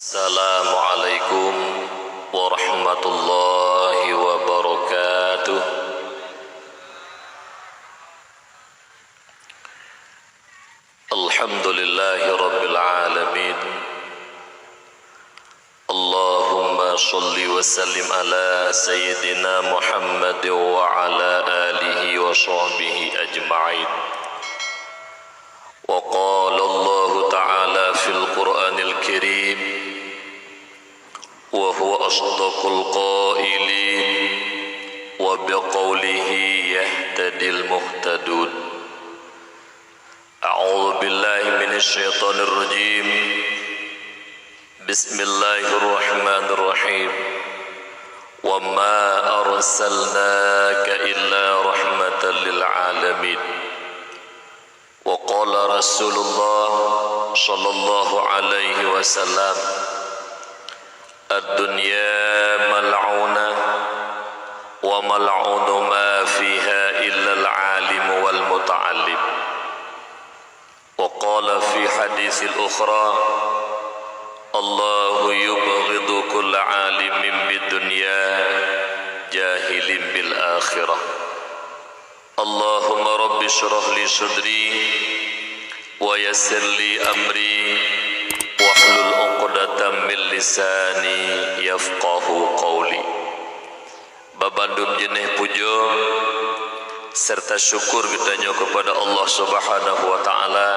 Assalamualaikum warahmatullahi wabarakatuh. Alhamdulillahi rabbil alamin. Allahumma salli wa sallim ala sayyidina Muhammad wa ala alihi wa sahbihi ajma'in. Wa qala Allah ta'ala fil Qur'anil Karim wa huwa asdaqul qailin wa biqaulihi yahtadil muhtadun. A'udzu billahi minasy syaithanir rajim. Bismillahirrahmanirrahim. Wa ma arsalnaka illa rahmatan lil alamin. Wa qala Rasulullah sallallahu alaihi wasallam, ad-dunya mal'una wa mal'unu ma fiha illa al-alim wal muta'allim. Wa qala fi haditsil ukhra, Allahu yubghidu kulla alimin bid-dunya jahilin bil akhirah. Allahumma rabbi shrah li sadri wa yassir li amri wahlul 'uqdatam min lisani yafqahu qawli. Babandum jeneh pujo serta syukur kita kepada Allah Subhanahu wa taala,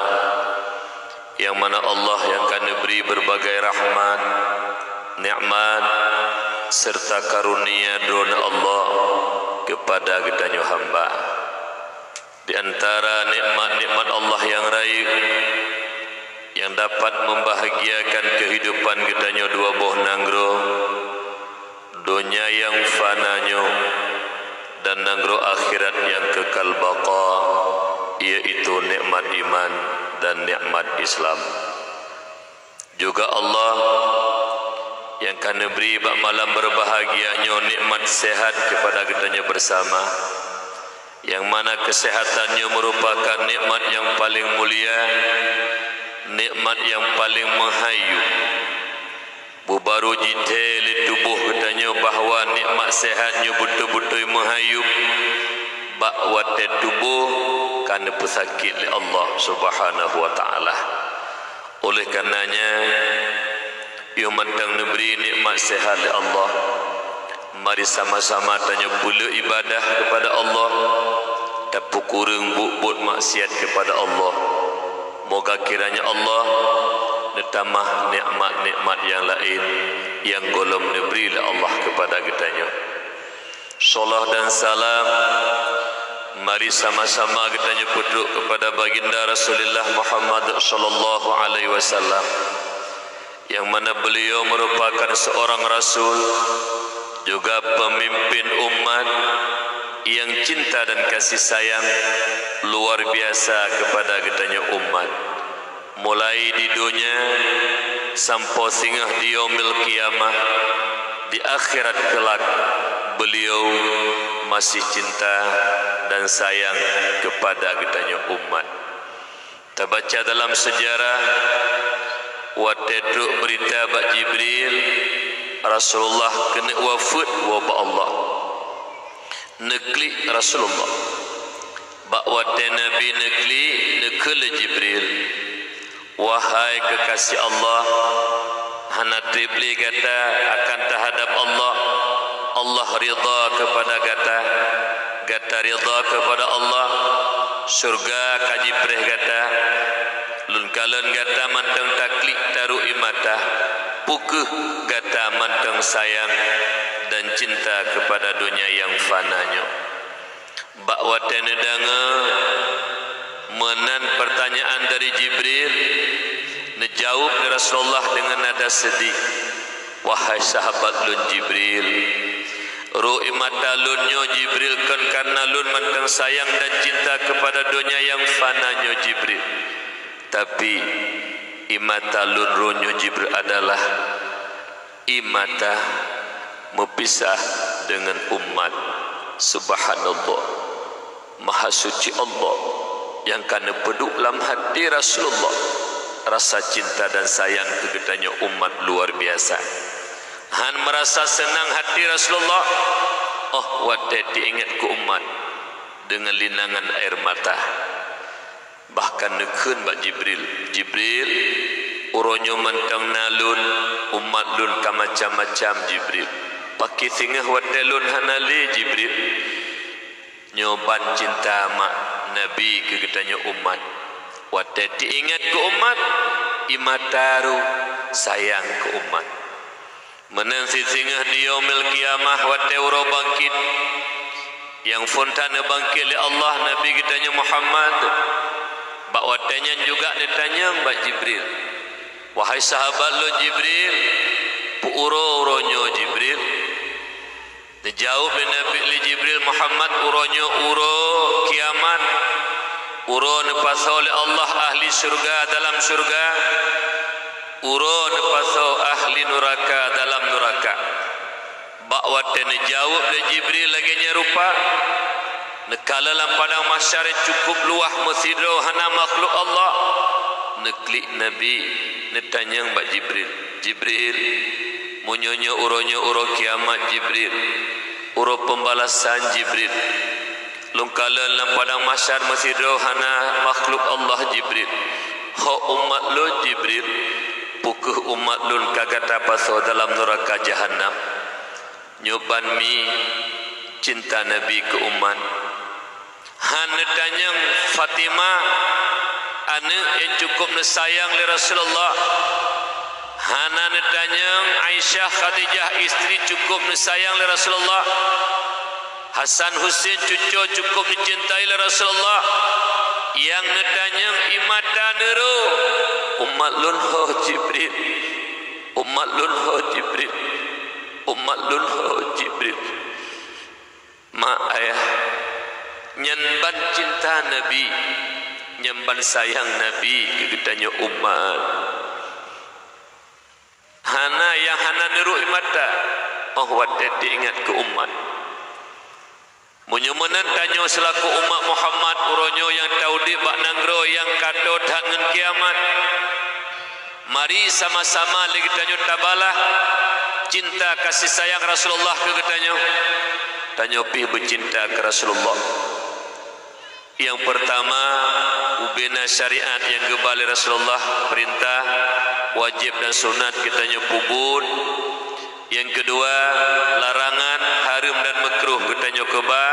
yang mana Allah yang akan beri berbagai rahmat, nikmat serta karunia don Allah kepada kita hamba. Di antara nikmat-nikmat Allah yang raib yang dapat membahagiakan kehidupan kita dua buah nanggro, dunia yang fananya dan nanggro akhirat yang kekal baqa, yaitu nikmat iman dan nikmat Islam. Juga Allah yang akan beri malam berbahagianya nikmat sehat kepada kita bersama, yang mana kesehatannya merupakan nikmat yang paling mulia, nikmat yang paling menghayu. Bubaru jidil tubuh katanya bahawa nikmat sehatnya betul-betul menghayu, bahwa tubuh karena pesakit oleh Allah Subhanahu wa taala. Oleh karenanya ia mentang memberi nikmat sehat oleh Allah, mari sama-sama tanya pula ibadah kepada Allah, tapi kurang buat maksiat kepada Allah. Moga kiranya Allah ditambah nikmat-nikmat yang lain yang golong diberi oleh Allah kepada kitanya. Salam dan salam mari sama-sama kita nyebut kepada baginda Rasulullah Muhammad sallallahu alaihi wasallam, yang mana beliau merupakan seorang rasul, juga pemimpin umat yang cinta dan kasih sayang luar biasa kepada kitanya umat. Mulai di dunia sampai singgah di yaumil qiyamah, di akhirat kelak beliau masih cinta dan sayang kepada kitanya umat. Terbaca dalam sejarah waktu berita bak Jibril Rasulullah kena wafat wabak Allah. Nekli Rasulullah bahwa Nabi nekli Jibril, wahai kekasih Allah, hana tripli kata akan terhadap Allah, Allah ridha kepada gata ridha kepada Allah, surga kaji preh gata, lun kalon gata manteng taklik taruh imata, pukuh gata manteng sayang dan cinta kepada dunia yang fananya. Bahwa tenedanga menan pertanyaan dari Jibril, dijawab Rasulullah dengan nada sedih, wahai sahabat lun Jibril, ru'i mata lunyo Jibril kan karena lun manteng sayang dan cinta kepada dunia yang fananya Jibril, tapi imata lun runyo Jibril adalah imata mepisah dengan umat. Subhanallah, maha suci Allah yang kana peduk dalam hati Rasulullah rasa cinta dan sayang kegetanya umat luar biasa. Han merasa senang hati Rasulullah. Oh, wate diingat ku umat dengan linangan air mata. Bahkan nekun bak Jibril uronyo mentang nalun umat lun ka macam-macam Jibril. Pakai singah wate lun hanali Jibril. Nyoban cinta mak Nabi kegetanya umat. Wate diingat ku umat imataru sayang ku umat. Menansi singah di yaumil kiamah wate uro bangkit yang fontana bangkit oleh Allah Nabi kitanya Muhammad. Bak watenya juga ditanya Mbak Jibril, wahai sahabat lo Jibril, pu uro-uronyo Jibril. Dijawab Nabi li Jibril, Muhammad uronyo uro kiamat, uro nepasa oleh Allah ahli surga dalam surga, uro nepasa ahli neraka dalam neraka. Bak watenya jawab li Jibril lagi nyerupa. Nekala dalam padang mahsyar cukup luah mesidro hana makhluk Allah. Neklik Nabi netanya Mbak Jibril munyonyo uronyo uro kiamat Jibril, uro pembalasan Jibril. Lungkala dalam padang mahsyar mesidro hana makhluk Allah Jibril. Ho umat lo Jibril pukuh umat lun kagata paso dalam neraka jahannam. Nyoban mi cinta Nabi ke umat. Han tanya Fatimah anak yang cukup sayang li Rasulullah. Hana tanya Aisyah Khadijah istri cukup sayang li Rasulullah. Hasan Husain cucu cukup dicintai li Rasulullah. Yang tanya imata neru umat lun ho Jibril, umat lun ho Jibril, umat lun ho Jibril. Ma ayah nyemban cinta Nabi, nyemban sayang Nabi kegetanya umat. Hana yang hana niru imata, oh wate diingat ke umat. Munyomenan tanya selaku umat Muhammad uronyo yang taudi bak nanggro yang kato dengan kiamat. Mari sama-sama lagi tanya tabalah cinta kasih sayang Rasulullah kegetanya. Tanya pih bercinta ke Rasulullah. Yang pertama ubena syariat yang gebali Rasulullah perintah wajib dan sunat kitanya pubun. Yang kedua larangan haram dan makruh kitanya keba.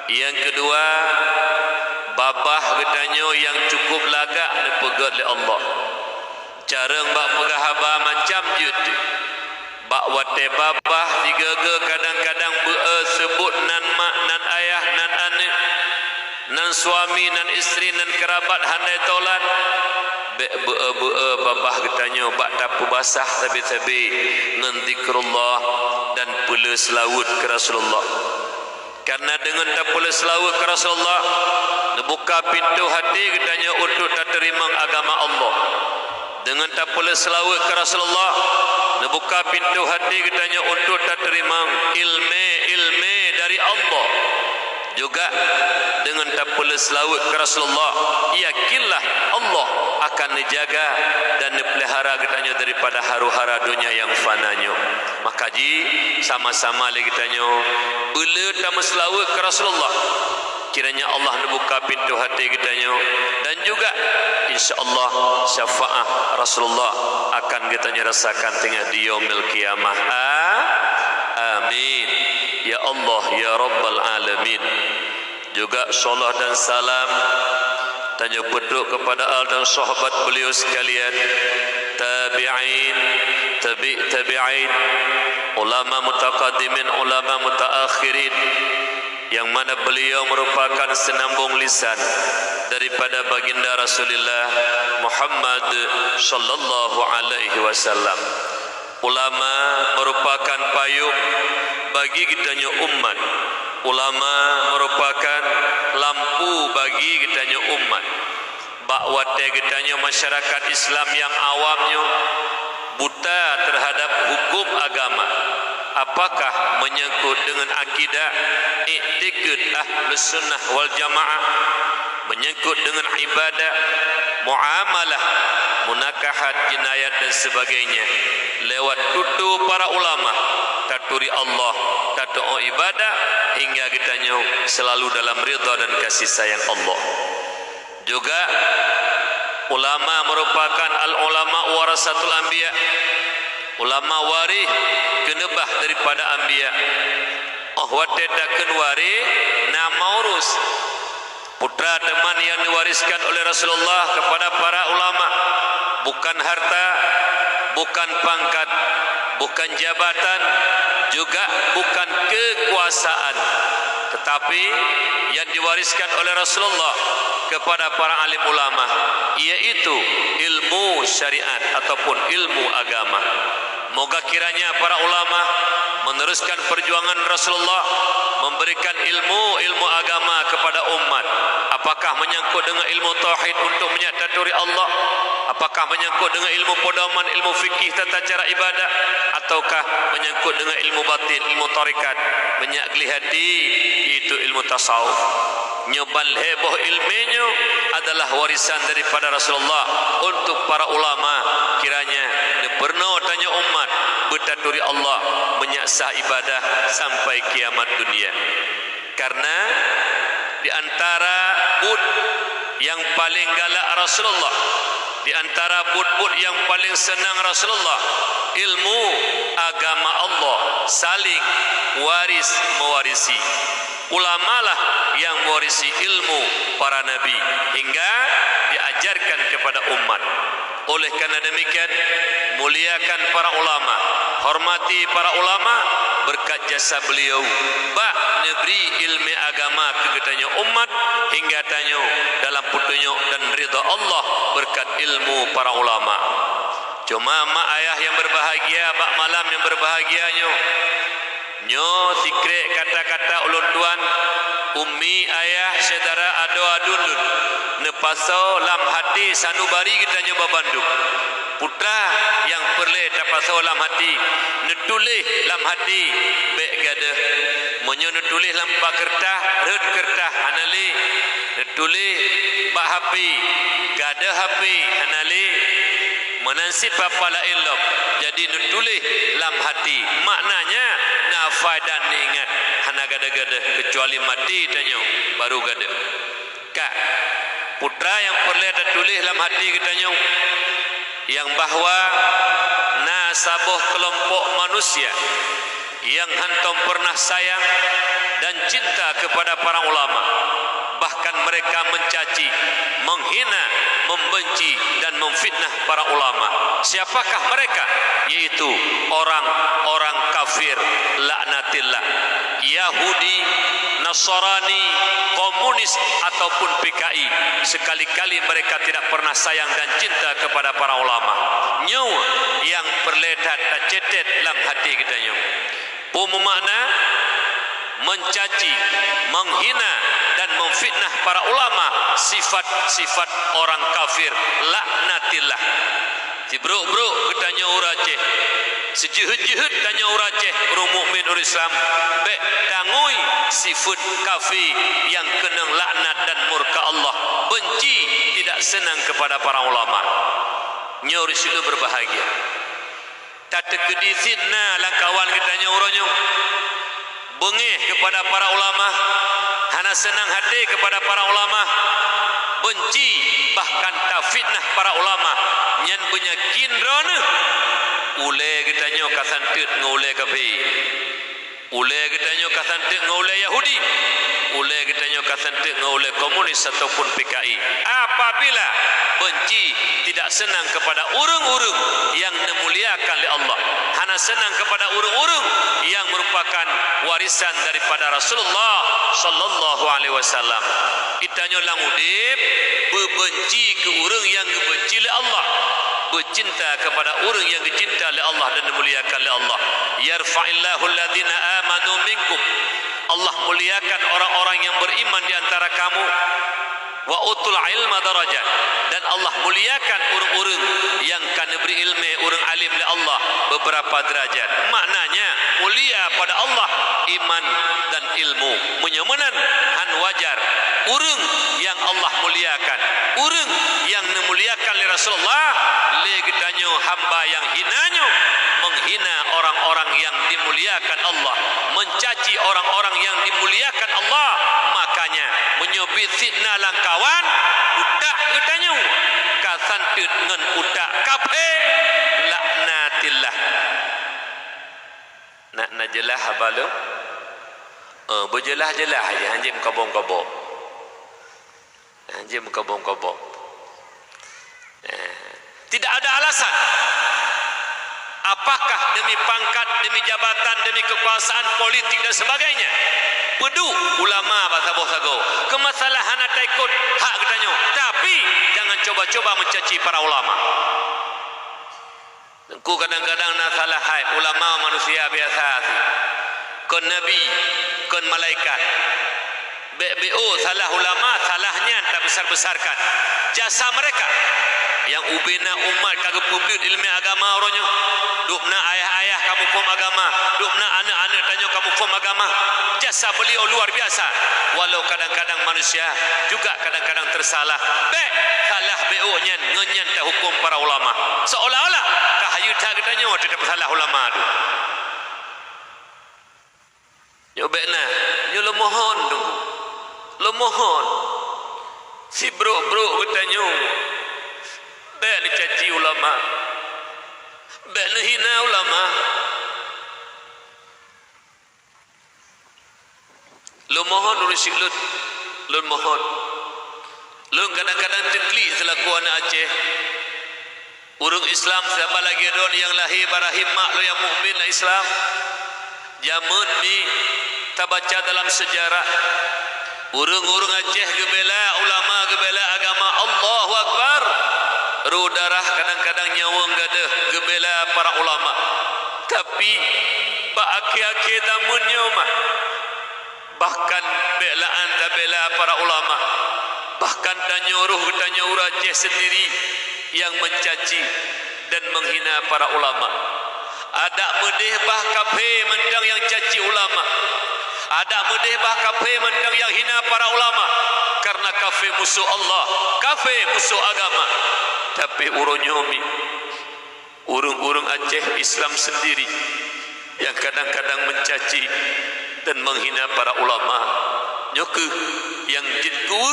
Yang kedua babah kitanya yang cukup lagak dipegat oleh Allah. Cara bak pegahaba macam jut. Bak wate babah digaga kadang-kadang sebut nan mak nan ayah nan anak nan suami nan isteri nan kerabat handai tolat babah getanya bak tapu basah tabi-tabi ngan zikrullah dan pula selawat ke Rasulullah. Karena dengan tapula selawat ke Rasulullah dibuka pintu hati getanya untuk terima agama Allah. Dengan tapula selawat ke Rasulullah dibuka pintu hati getanya untuk terima ilmu dari Allah. Juga dengan tapula selawat ke Rasulullah, yakinlah Allah akan dijaga dan dipelihara kitanya daripada haru-hara dunia yang fananya. Maka ji sama-sama lagi tanya bila tamu selawat ke Rasulullah, kiranya Allah membuka pintu hati kitanya dan juga insyaallah syafaat Rasulullah akan kitanya rasakan tengah di yaumil kiamah. Amin ya Allah ya Rabbal alamin. Juga salat dan salam tanya peduk kepada al dan sahabat beliau sekalian, tabi'in, tabi'in, ulama mutaqaddimin, ulama mutaakhirin, yang mana beliau merupakan senambung lisan daripada baginda Rasulullah Muhammad sallallahu alaihi wasallam. Ulama merupakan payung bagi kitanya umat. Ulama merupakan lampu bagi kitanya umat. Bakwate kitanya masyarakat Islam yang awamnya buta terhadap hukum agama. Apakah menyangkut dengan akidah, i'tiqad ahlus sunnah wal jamaah, menyangkut dengan ibadah, muamalah, munakahat, jinayat dan sebagainya lewat tutu para ulama, taturi Allah, tatu ibadah hingga kita selalu dalam ridha dan kasih sayang Allah. Juga ulama merupakan al-ulama warasatul anbiya, ulama waris kenebah daripada anbiya. Wate daken wari nama urus putra teman yang diwariskan oleh Rasulullah kepada para ulama, bukan harta, bukan pangkat, bukan jabatan, juga bukan kekuasaan, tetapi yang diwariskan oleh Rasulullah kepada para alim ulama, yaitu ilmu syariat ataupun ilmu agama. Moga kiranya para ulama meneruskan perjuangan Rasulullah, memberikan ilmu agama kepada umat. Apakah menyangkut dengan ilmu tauhid untuk menyataturi Allah, apakah menyangkut dengan ilmu pedoman, ilmu fikih tata cara ibadah, ataukah menyangkut dengan ilmu batin, ilmu tarikat, menyakli hati, itu ilmu tasawuf. Nyoban heboh ilmunya adalah warisan daripada Rasulullah untuk para ulama. Kiranya pernah tanya umat bertaturi Allah, menyaksah ibadah sampai kiamat dunia. Karena di antara bud yang paling galak Rasulullah, di antara bud-bud yang paling senang Rasulullah, ilmu agama Allah, saling waris mewarisi. Ulamalah yang mewarisi ilmu para nabi hingga diajarkan kepada umat. Oleh karena demikian, muliakan para ulama, hormati para ulama, berkat jasa beliau bak negeri ilmu agama kegetanya umat hingga tanyo dalam petunjuk dan ridha Allah berkat ilmu para ulama. Cuma mak ayah yang berbahagia, bak malam yang berbahagianyo nyo sikre kata-kata ulun tuan, ummi ayah saudara ado-adulun nepaso lam hati sanubari kita nyoba Bandung. Putra yang perle tapaso lam hati netulih lam hati bek gade monyo netulih lam pak kertah red kertah anali netulih pak hapi gade hapi anali menansib papala ilm jadi netulih lam hati. Maknanya nafai dan ingat hana gada-gada kecuali mati tanyo baru gada. Kak putra yang perlu tulis dalam hati kita yang bahwa nasabuh kelompok manusia yang hantam pernah sayang dan cinta kepada para ulama, bahkan mereka mencaci, menghina, membenci dan memfitnah para ulama. Siapakah mereka? Yaitu orang-orang kafir laknatillah, Yahudi, Nasrani, komunis ataupun PKI. Sekali-kali mereka tidak pernah sayang dan cinta kepada para ulama. Nyaw yang perledat dan cetet dalam hati kita nyaw. Pumu makna mencaci, menghina dan memfitnah para ulama, sifat-sifat orang kafir laknatillah. Tibruk-bruk kita nyaw uraceh, sejihut-jihut tanya uraceh orang mukmin orang Islam baik tangui sifat kafir yang kenang laknat dan murka Allah, benci, tidak senang kepada para ulama. Nyaur situ berbahagia tak terkedi fitnah lah kawan kita nyauronyo bengih kepada para ulama, hana senang hati kepada para ulama, benci bahkan tak fitnah para ulama nyan punya kindrona. Ule kita nyo kasantit ngule kafi, ule kita nyo kasantit ngule Yahudi, ule kita nyo kasantit ngule komunis ataupun PKI. Apabila benci, tidak senang kepada urung-urung yang memuliakan oleh Allah, hana senang kepada urung-urung yang merupakan warisan daripada Rasulullah sallallahu alaihi wasallam. Itanyo lang udip bebenci ke urung yang benci oleh Allah, bercinta kepada orang yang dicinta oleh Allah dan dimuliakan oleh Allah. Yarfa'illahu alladhina amanu minkum, Allah muliakan orang-orang yang beriman di antara kamu. Wa utul ilma darajat, dan Allah muliakan orang-orang yang kan beri ilmu, orang alim oleh Allah beberapa derajat. Maknanya mulia pada Allah iman dan ilmu. Menyamanan han wajar orang yang Allah muliakan, orang yang dimuliakan oleh Rasulullah, le getanyo hamba yang hinanya menghina orang-orang yang dimuliakan Allah, mencaci orang-orang yang dimuliakan Allah. Makanya menyobit fitnah langkawan utak getanyo kasantut ngan utak kafir laknatillah. Nak najelah abalo berjelah-jelah aja anjing kabong-kabong. Anjing kabong-kabong. Tidak ada alasan. Apakah demi pangkat, demi jabatan, demi kekuasaan politik dan sebagainya. Pedu ulama bahasa bosago. Kemasalahan ada ikut hak katanya. Tapi jangan coba-coba mencaci para ulama. Ku kadang-kadang nak salah hai ulama manusia biasa sih. Kon nabi, kon malaikat. BBO salah ulama, salahnya tak besar-besarkan. Jasa mereka yang ubina umat kagak publik ilmu agama orangnya. Dukna ayah-ayah kamu pom agama, dukna anak-anak tanya kamu pom agama. Jasa beliau luar biasa. Walau kadang-kadang manusia juga kadang-kadang tersalah. Salah BO-nya ngenyan tak hukum para ulama. Seolah-olah kahayu tak katanya tidak salah ulama tu. Yo bekna, yo lo mohon tu. Lo mohon. Si bro katanya. Bek ni caci ulama. Bek ni hina ulama. Lo mohon urusik lut. Lo mohon. Lo kadang-kadang tekli selaku anak Aceh. Urung Islam siapa lagi don yang lahir barahim mak lo yang mukmin lah Islam. Jamun ni tak baca dalam sejarah. Urung-urung Aceh gebela ulama gebela agama Allahu Akbar. Ruh darah kadang-kadang nyawang gadah gebela para ulama. Tapi bak akhir-akhir tamunnya mah bahkan belaan tak bela para ulama. Bahkan tanyuruh Aceh sendiri yang mencaci dan menghina para ulama. Ada medeh bah kafe mendang yang caci ulama. Ada medeh bah kafe mendang yang hina para ulama. Karena kafe musuh Allah, kafe musuh agama. Tapi uronyomi urung-urung Aceh Islam sendiri yang kadang-kadang mencaci dan menghina para ulama. Nyoke yang jitku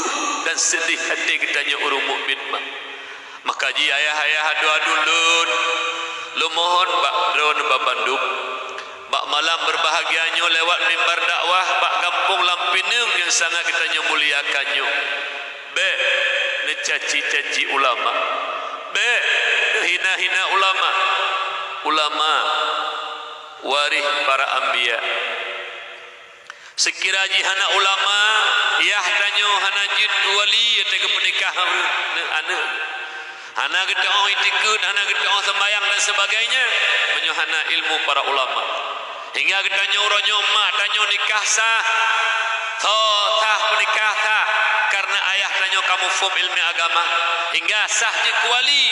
dan sedih hati kitanya urung mukmin mah. Maka ji ayah-ayah adu-adu lu mohon bak drone ba Bandung. Bak malam berbahagianya lewat mimbar dakwah bak kampung Lampinung yang sangat kitanya muliakannya. Be necaci-caci ulama. Be hina-hina ulama. Ulama warih para anbiya. Sekiranya hana ulama yah tanyo hana jid wali tega penikah anak hana gedong itikun hana gedong sembayang dan sebagainya menyohana ilmu para ulama hingga getanyo ronyo mak tanyo nikah sah sah penikah sah karena ayah tanyo kamu fum ilmu agama hingga sah jid wali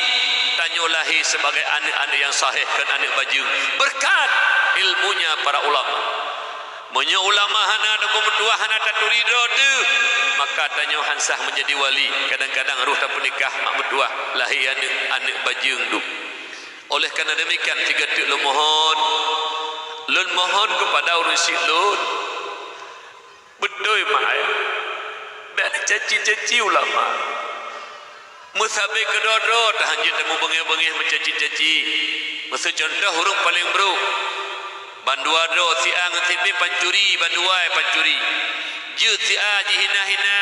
tanyo lahir sebagai anak-anak yang sahih kan anak baju berkat ilmunya para ulama. Menyo ulama hana ada tua hana taturi rodu maka tanyo hansah menjadi wali kadang-kadang ruh tak menikah mak medua lahir anak bajung du. Oleh kerana demikian tiga tuk lu mohon kepada urusi lun betul mak dan caci-caci ulama musabe kedodo tahanjut temu bengih-bengih mencaci-caci masa contoh huruf paling bro Bandua do si ang si be pancuri banduai pancuri. Je si a ji hina-hina,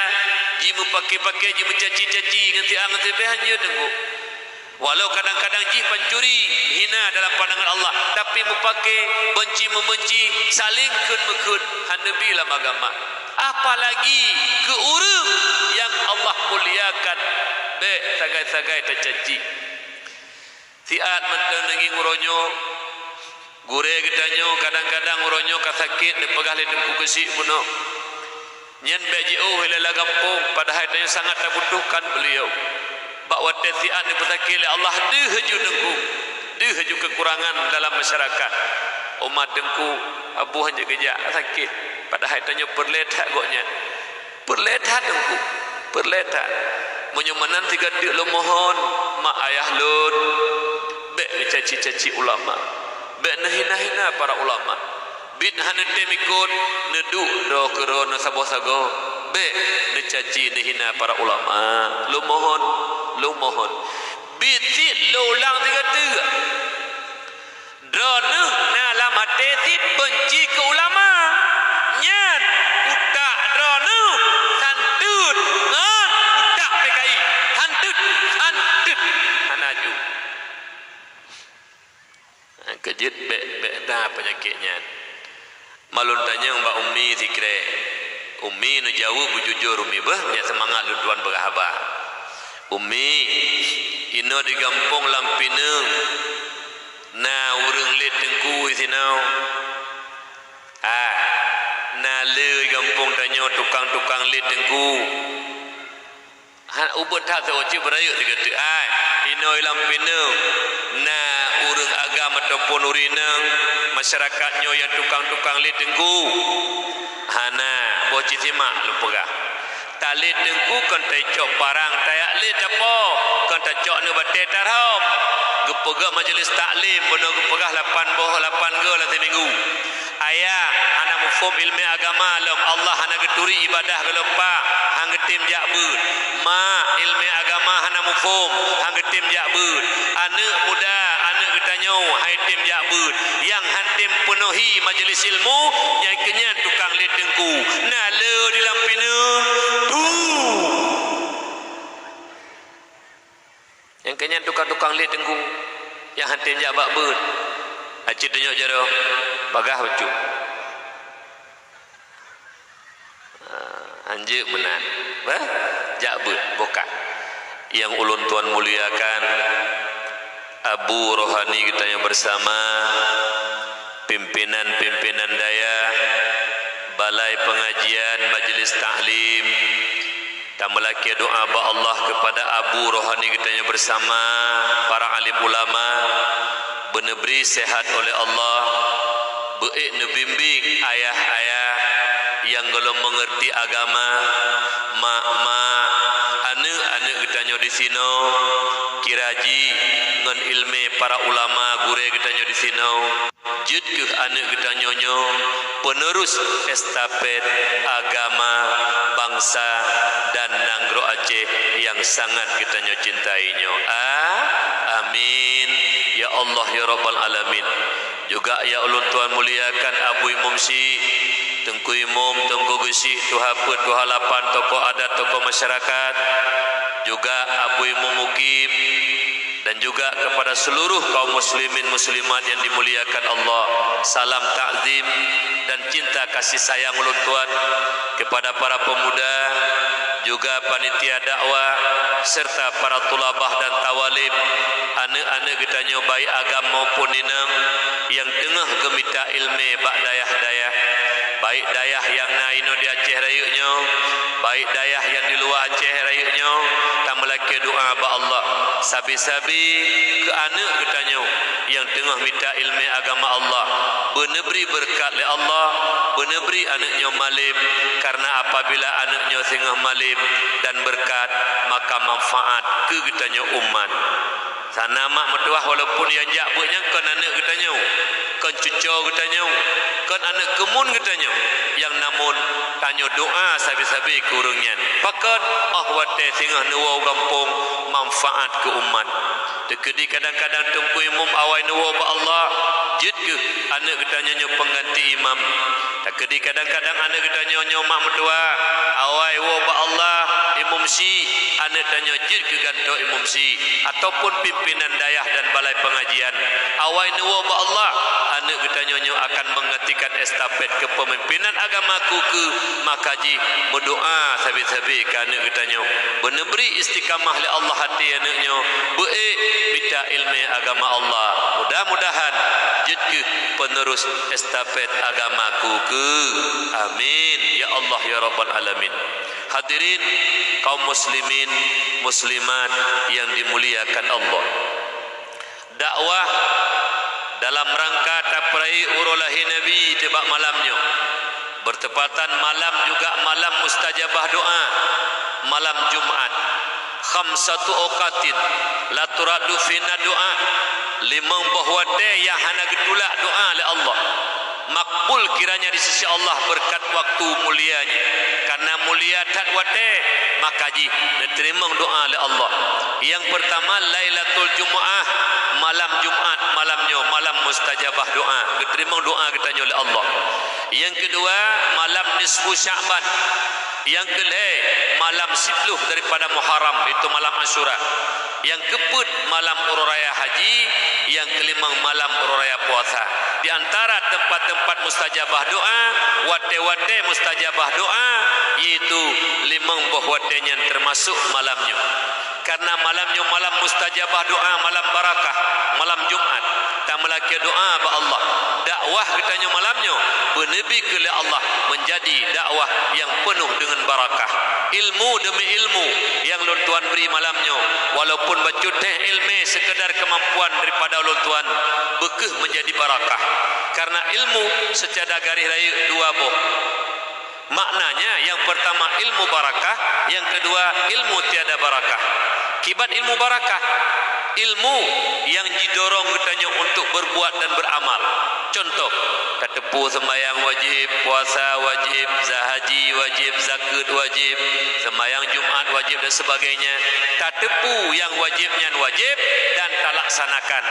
ji mu pakai-pakai ji mencaci-caci ngan si ang si be hanya tengok. Walau kadang-kadang ji pancuri hina dalam pandangan Allah, tapi mu pakai benci membenci saling kun-mekun hanabi lah agama. Apalagi ke urang yang Allah muliakan be sagai-sagai tercaci. Siat mentengi nguronyo gure getanyo kadang-kadang uronyo kasakit dipegah le dengku kesik puno nyen BJO helala kampung padahal dia sangat membutuhkan beliau bak watasiat ni pesakit le Allah dehju dengku dehju kekurangan dalam masyarakat umat dengku abu hanya gejak sakit padahal tanya perletat goknya perletat dengku perletat menyumanan tiga dik lo mohon mak ayah lun bek caci-caci ulama bek hina-hina para ulama bid hanente mikut neduk do kerono sabo-sago bek caci hina para ulama lo mohon bitit lo ulang tiga tiga drone dalam hati tit benci ke ulama nyan utak drone santut ngan utak PKI santut hanaju kejut bek dah penyakitnya malun tanya Mbak Umi zikre Umi nu jauh bujujur Umi bah punya semangat lu tuan berhabah Umi ino di kampung Lampineng na urang let tengku isinau na le kampung tanya tukang-tukang let tengku ubut tak tahu cik berayuk dia kata ino Lampineng na urang agama ataupun urinang masyarakatnya yang tukang-tukang let tengku hana boci simak lumpegah talit dengku kan tecok parang tayak lit apa kan tecok ne bate tarham gepega majlis taklim bono gepegah 8 ge lati minggu ayah ana mufhum ilmu agama lam Allah hana geturi ibadah gelempa hang getim jakbeut ma ilmu agama hana mufhum hang getim jakbeut anak muda anak getanyo hai tim jakbeut yang hantim penuhi majlis ilmu nyai kenyan tukang lit dengku na le di Lampineng tu yang kenyan tukang-tukang lit dengku yang hantim jakbeut acit tunjuk jero bagah baju anjir menan jakbeut bokat yang ulun tuan muliakan Abu Rohani kita yang bersama pimpinan daya balai pengajian majlis taklim tamalaki doa ba Allah kepada Abu Rohani kita yang bersama para alim ulama beneberi sehat oleh Allah beik nebimbing ayah-ayah yang belum mengerti agama mak-mak anak-anak kita di sini kiraji ngan ilmu para ulama gure kita di sini jud ke anak kita nyonyo penerus estafet agama bangsa dan Nanggro Aceh yang sangat kita cintainya amin ya Allah ya Rabbal Alamin juga ya ulun tuan muliakan Abu Imam Si Tengku Imam Tengku Gesi Tuhaput Tuhalapan tokoh adat tokoh masyarakat juga Abu Imam Mukim dan juga kepada seluruh kaum muslimin muslimat yang dimuliakan Allah salam takzim dan cinta kasih sayang ulun tuan kepada para pemuda juga panitia dakwah serta para tulabah dan tawalib anak-anak kita nyobai agama maupun inang yang tengah gemita ilmu bak dayah-dayah baik dayah yang naino di Aceh rayuknya baik dayah yang di luar Aceh rayuknya tamalaki doa ba Allah sabi-sabi ke anak kita yang tengah minta ilmu agama Allah beneberi berkat le Allah beneberi anaknya malim karena apabila anaknya tengah malim dan berkat maka manfaat ke kita umat sana mak metuah walaupun yang jakbutnya kan anak kita kan cucu kita kan anak kemun kita yang namun tanya doa sabi-sabi kurungnya pakat wate singah nuwa kampung manfaat ke umat dekedi kadang-kadang tungku imam awai nuwa ba Allah jid ke anak kita pengganti imam dekedi kadang-kadang anak kita mak metua awai wa ba Allah imam si anak tanya jid ke ganto imam si ataupun pimpinan dayah dan balai pengajian awai nuwa ba Allah anak kita akan menghentikan estafet kepemimpinan agamaku ke makaji berdoa sabi-sabi ke anak kita beneberi istiqamah li Allah hati anaknya baik minta ilmu agama Allah mudah-mudahan jadi penerus estafet agamaku ke amin ya Allah ya Rabbal Alamin hadirin kaum muslimin muslimat yang dimuliakan Allah dakwah dalam rangka taprai urulahi Nabi tibak malamnya bertepatan malam juga malam mustajabah doa malam Jumat khamsatu awqatin la turadu fina doa, limang bahwa dia yang hana getulak doa oleh Allah makbul kiranya di sisi Allah berkat waktu mulianya. Karena mulia tat wate maka ji diterima doa oleh Allah. Yang pertama Lailatul Jumaah, malam Jumat, malam mustajabah doa, diterima doa kita oleh Allah. Yang kedua malam nisfu Sya'ban. Yang kedua malam 10 daripada Muharram, itu malam Asyura. Yang keempat malam Urus Raya Haji. Yang kelima malam Urus Raya Puasa. Di antara tempat-tempat mustajabah doa, wate-wate mustajabah doa, yaitu limang buah watenya termasuk malamnya. Karena malamnya malam mustajabah doa, malam barakah, malam Jumat. Tak melaki doa ba Allah. Dakwah katanya malamnya bernabi ke Allah menjadi dakwah yang penuh dengan barakah. Ilmu demi ilmu yang Lord Tuhan beri malamnya, walaupun bacuteh ilmu sekedar kemampuan daripada Lord Tuhan, bekeh menjadi barakah. Karena ilmu secara garis raya dua boh. Maknanya yang pertama ilmu barakah, yang kedua ilmu tiada barakah. Kibat ilmu barakah, ilmu yang didorong katanya untuk berbuat dan beramal. Contoh, katepu sembahyang wajib, puasa wajib, zahaji wajib, zakat wajib, sembahyang Jumat wajib dan sebagainya. Tak tepu yang wajibnya wajib dan tak laksanakan.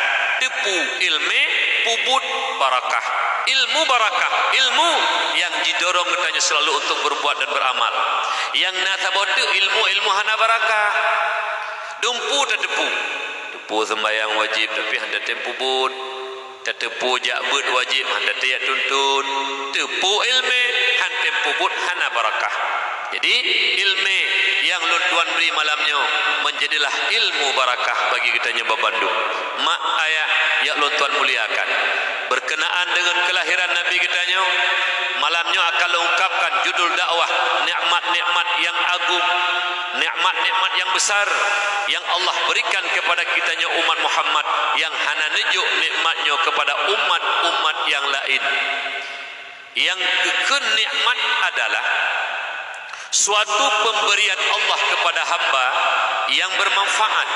Tepu ilmu pubut barakah. Ilmu barakah, ilmu yang didorong katanya selalu untuk berbuat dan beramal. Yang nasabotu ilmu hana barakah. Dumpu tak tepu. Tepu sembahyang wajib tapi hendak tempu bud. Tak tepu jakbut wajib hendak tiap tuntun. Tepu ilmu han tempu bud hana barakah. Jadi ilmu yang Lord Tuhan beri malamnya menjadilah ilmu barakah bagi kitanya babandung. Mak ayah yang Lord Tuhan muliakan. Berkenaan dengan kelahiran Nabi kitanya, malamnya akan ungkapkan judul dakwah nikmat-nikmat yang agung, nikmat-nikmat yang besar yang Allah berikan kepada kitanya umat Muhammad, yang hana nejuk nikmatnya kepada umat-umat yang lain. Yang kenikmat adalah suatu pemberian Allah kepada hamba yang bermanfaat.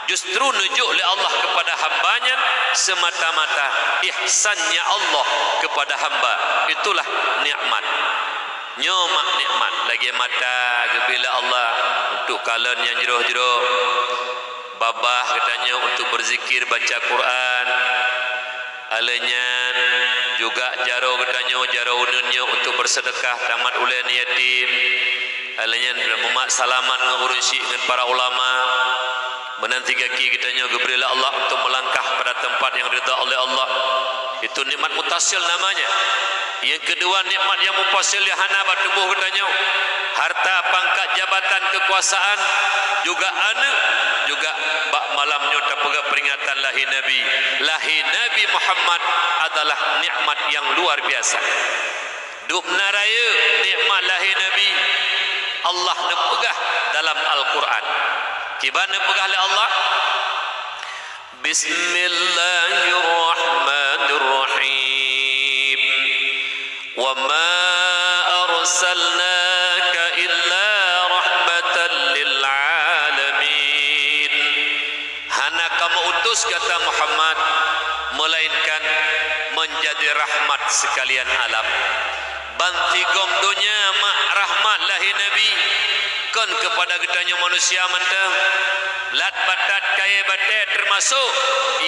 Justru nujuk oleh Allah kepada hambanya semata-mata ihsannya Allah kepada hamba. Itulah nikmat. Nyomak nikmat lagi mata gebila Allah untuk kalian yang jeroh-jeroh, babah katanya untuk berzikir baca Quran, alenyan juga jaro katanya jaro ununnya untuk bersedekah tamat ulen yatim, alenyan memak salaman ngurusi dengan para ulama. Menanti kaki kitanya gebila Allah untuk melangkah pada tempat yang ridha oleh Allah. Itu nikmat mutasil namanya. Yang kedua nikmat yang mufasil yang hana tubuh katanya, harta, pangkat, jabatan, kekuasaan, juga anak, juga bak malamnya terpegak peringatan lahir Nabi. Lahir Nabi Muhammad adalah nikmat yang luar biasa. Duk naraya nikmat lahir Nabi Allah nepegah dalam Al-Quran. Kibana pegah oleh Allah. Bismillahirrahmanirrahim. Wa ma arsalnaka illa rahmatan lil alamin. Hana kamu utus kata Muhammad melainkan menjadi rahmat sekalian alam. Banti gom dunia mak rahmat lahir Nabi kon kepada getanya manusia mantang. Lat batat kaya batat termasuk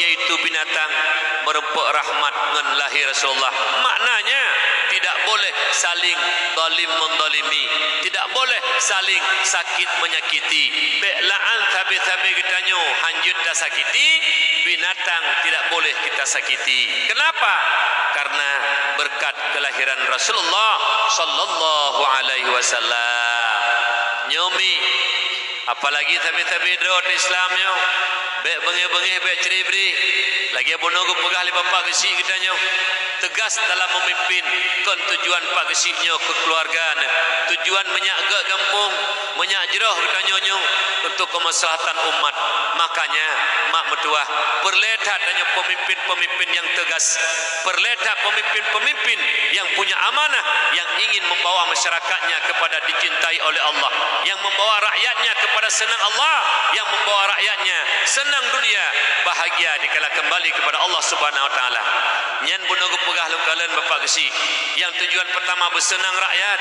yaitu binatang merempuk rahmat ngan lahir Rasulullah. Maknanya tidak boleh saling zalim mendalimi, tidak boleh saling sakit menyakiti. Be'laan tabi-tabi getanya hanjut dah sakiti, binatang tidak boleh kita sakiti. Kenapa? Karena berkat kelahiran Rasulullah sallallahu alaihi wasallam. Nyomi apalagi tabi-tabi drot Islamnya bek bengi-bengi bek ceribri lagi abono go pegah li bapa gesi kitanya tegas dalam memimpin kon tujuan pak gesiknya kekeluargaan, tujuan menyak ke kampung, menyak jerah kitanya untuk kemaslahatan umat. Makanya mak mertua perletak hanya pemimpin-pemimpin yang tegas, perletak pemimpin-pemimpin yang punya amanah, yang ingin membawa masyarakatnya kepada dicintai oleh Allah, yang membawa rakyatnya kepada senang Allah, yang membawa rakyatnya senang dunia, bahagia dikala kembali kepada Allah Subhanahu wa taala. Nyan bunogo pegah lungkalan Bapak Gesi, yang tujuan pertama bersenang rakyat,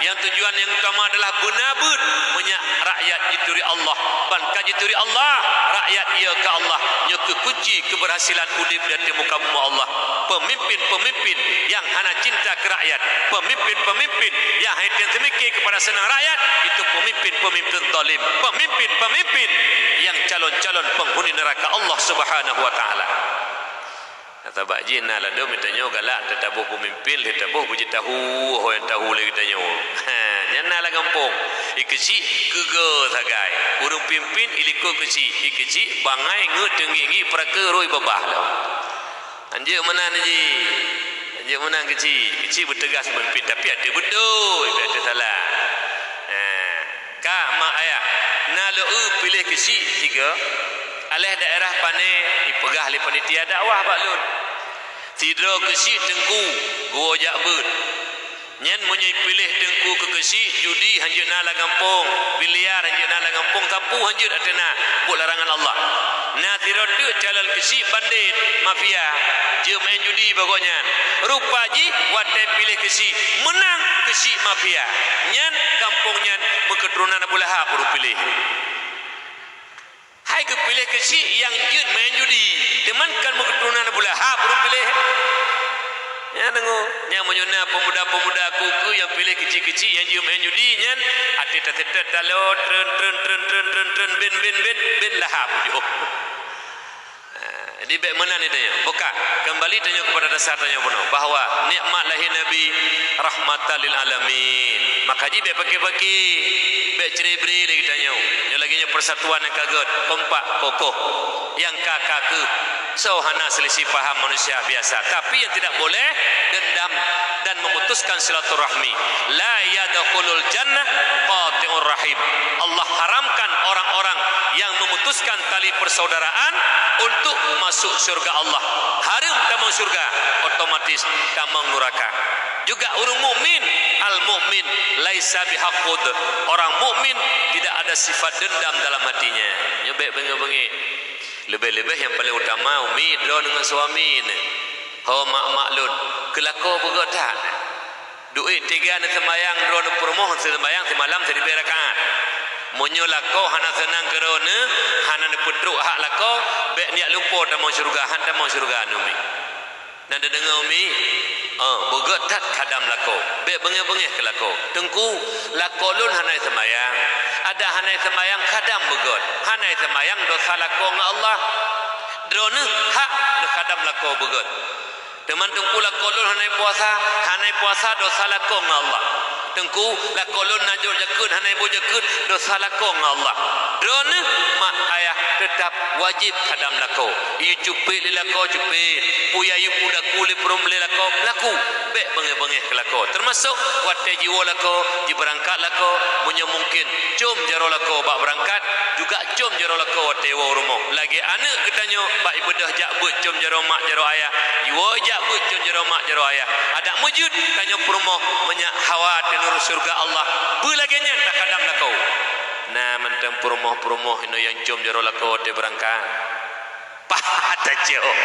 yang tujuan yang utama adalah benabut menyak rakyat jituri Allah, ban kajituri Allah rakyat ia ke Allah, nya kunci keberhasilan udip dan muka bumi Allah. Pemimpin-pemimpin yang hanya cinta ke rakyat, pemimpin-pemimpin yang hanya temiki kepada senang rakyat, itu pemimpin-pemimpin zalim, pemimpin-pemimpin yang calon-calon penghuni neraka Allah Subhanahu wa taala. Kata Pak Jin lah do mitanya galak tetabuh pemimpin tetabuh puji tahu ho yang tahu le kitanya. Nyana lah kampung. Ikeci kege sagai. Urung pimpin iliko keci, ikeci bangai nge tengi prake roi babah lah. Anje mana ji? Anje mana keci? Keci bertegas memimpin tapi ada betul, ada salah. Ka mak ayah nalu pilih keci tiga alih daerah pane dipegah oleh panitia dakwah baklun. Tidro kesi tengku gua jakbut. Nyen munyai pilih tengku ke kesi judi hanjut nala kampung, biliar hanjut nala kampung, tapu hanjut atena buat larangan Allah. Nah tidro tu calon kesi bandit mafia, je main judi pokoknya. Rupa ji watai pilih kesi menang kesi mafia. Nyen kampung nyen berketurunan Abu Lahab baru pilih. Hai ke pilih kesi yang jud main judi, temankan berketurunan Abu Lahab baru pilih. Ya dengo, yang menyuna pemuda-pemuda kuku yang pilih kecil-kecil yang jud main judi nyen, atit-atit talo tren bin Lahab jo. Jadi baik mana ni tanya? Buka kembali tanya kepada dasar tanya penuh bahawa nikmat lahir Nabi rahmatan lil alamin. Maka ji baik pakai-pakai, baik cerai-beri lagi tanya. Yang laginya persatuan yang kaget, kompak kokoh, yang kakak ke. So hana selisih paham manusia biasa. Tapi yang tidak boleh dendam dan memutuskan silaturahmi. La yadkhulul jannah qati'ur rahim. Allah haramkan orang-orang yang memutuskan tali persaudaraan untuk masuk surga Allah. Haram tamang surga, otomatis tamang neraka. Juga orang mukmin, al mukmin laisa bihaqqud. Orang mukmin tidak ada sifat dendam dalam hatinya. Nyebek bengi-bengi. Lebih-lebih yang paling utama umi do dengan suami ni. Ho mak-maklun, kelako begotan. Duit tiga na sembayang do na promoh sembayang semalam jadi berakaat. Monyo lako hana senang kerana hana ne putruk hak lako bek niat lupa ta mau syurga han ta mau syurga umi. Nanda dengar umi begotat kadam lako bek bengeh-bengeh ke lako tengku lako lun hana sembayang ada hana sembayang kadam begot hana sembayang dosa lako dengan Allah drone hak kadam lako begot teman tengku lako lun hana puasa dosa lako dengan Allah tengku lako lun najur jakun hana ibu jakun dosa lako dengan Allah drone mak ayah tetap wajib kadam lako iu cupit lako cupit puya iu puda kuli perumle lako laku bek bengeh-bengeh ke lako termasuk watai jiwa lako di berangkat lako punya mungkin cum jaro lako bak berangkat juga cum jaro lako watai wa rumah lagi anak katanya bak ibadah jakbut cum jaro mak jaro ayah jiwa jakbut cum jaro mak jaro ayah ada mujud tanya perumah menyak hawat nur surga Allah belaginya tak kadam lako nah mentang perumah-perumah ino yang cum jaro lako watai berangkat pada jauh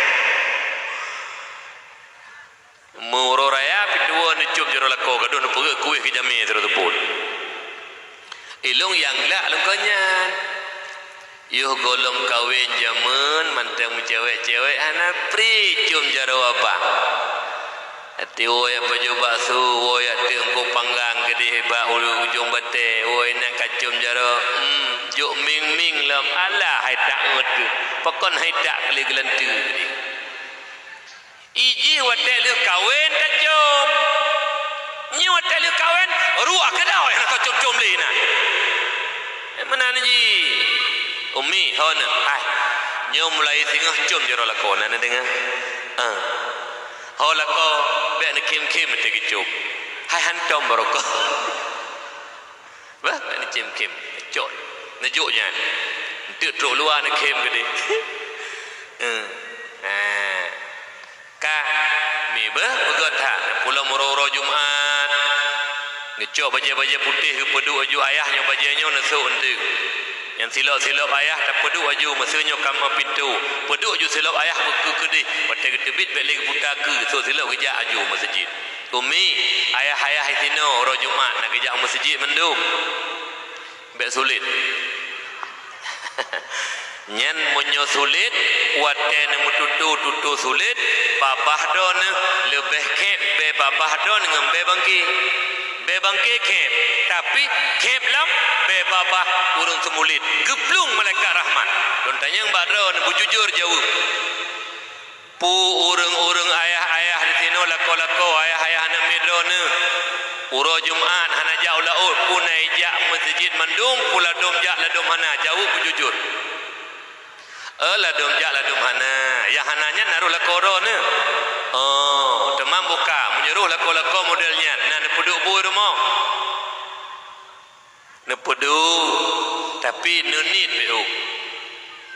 muro raya pidua ni cum jero lako gaduh nu pege kuih ke jami terus tepul ilung yang lak lungkanyan yuh golong kawin jaman mantang cewek-cewek anak pri cum jero abang ati oi apa coba su oi ati engko panggang gede ba ujung bate oi nang kacum jero juk ming-ming lam alah hai tak ngerti pokon hai tak kali gelentu iji watai lu kawin tak jom ni watai lu kawin ruak ke dah yang kau jom-jom li nak mana ni ji umi hon ai nyo mulai tengah jom jero lako nana dengar ho lako be nak kim-kim te kicum hai hantom barokah bah ni kim-kim cot najuk jan Entuk truk luar nak kem gede. Kak mi begot tak pulau moro-moro Jumaat. Ngecok baju-baju putih ke pedu baju ayahnya bajunya nesuk endek. Yang silap-silap ayah tak pedu baju masanya kamar pintu. Pedu baju silap ayah ke kedih. Pakai ketebit balik buta ke so silap kerja aju masjid. Umi ayah-ayah itino ro Jumaat nak kerja masjid mendung. Bek sulit. Nyan monyo sulit waten mututu sulit babah don lebih kep be babah don dengan be bangki kep tapi kep lam be babah urung semulit geplung malaikat rahmat don tanya mbak don bujujur jawab pu urung ayah-ayah di sini lako ayah-ayah anak medron uro Jumaat hana jauh laut punai jak masjid mandung pula dom jak ladom hana jauh bujujur ladom jak ladom hana yang hananya naruh lakoro ne demam buka menyuruh lako modelnya nah nepeduk bu rumah nepeduk tapi nunit beuk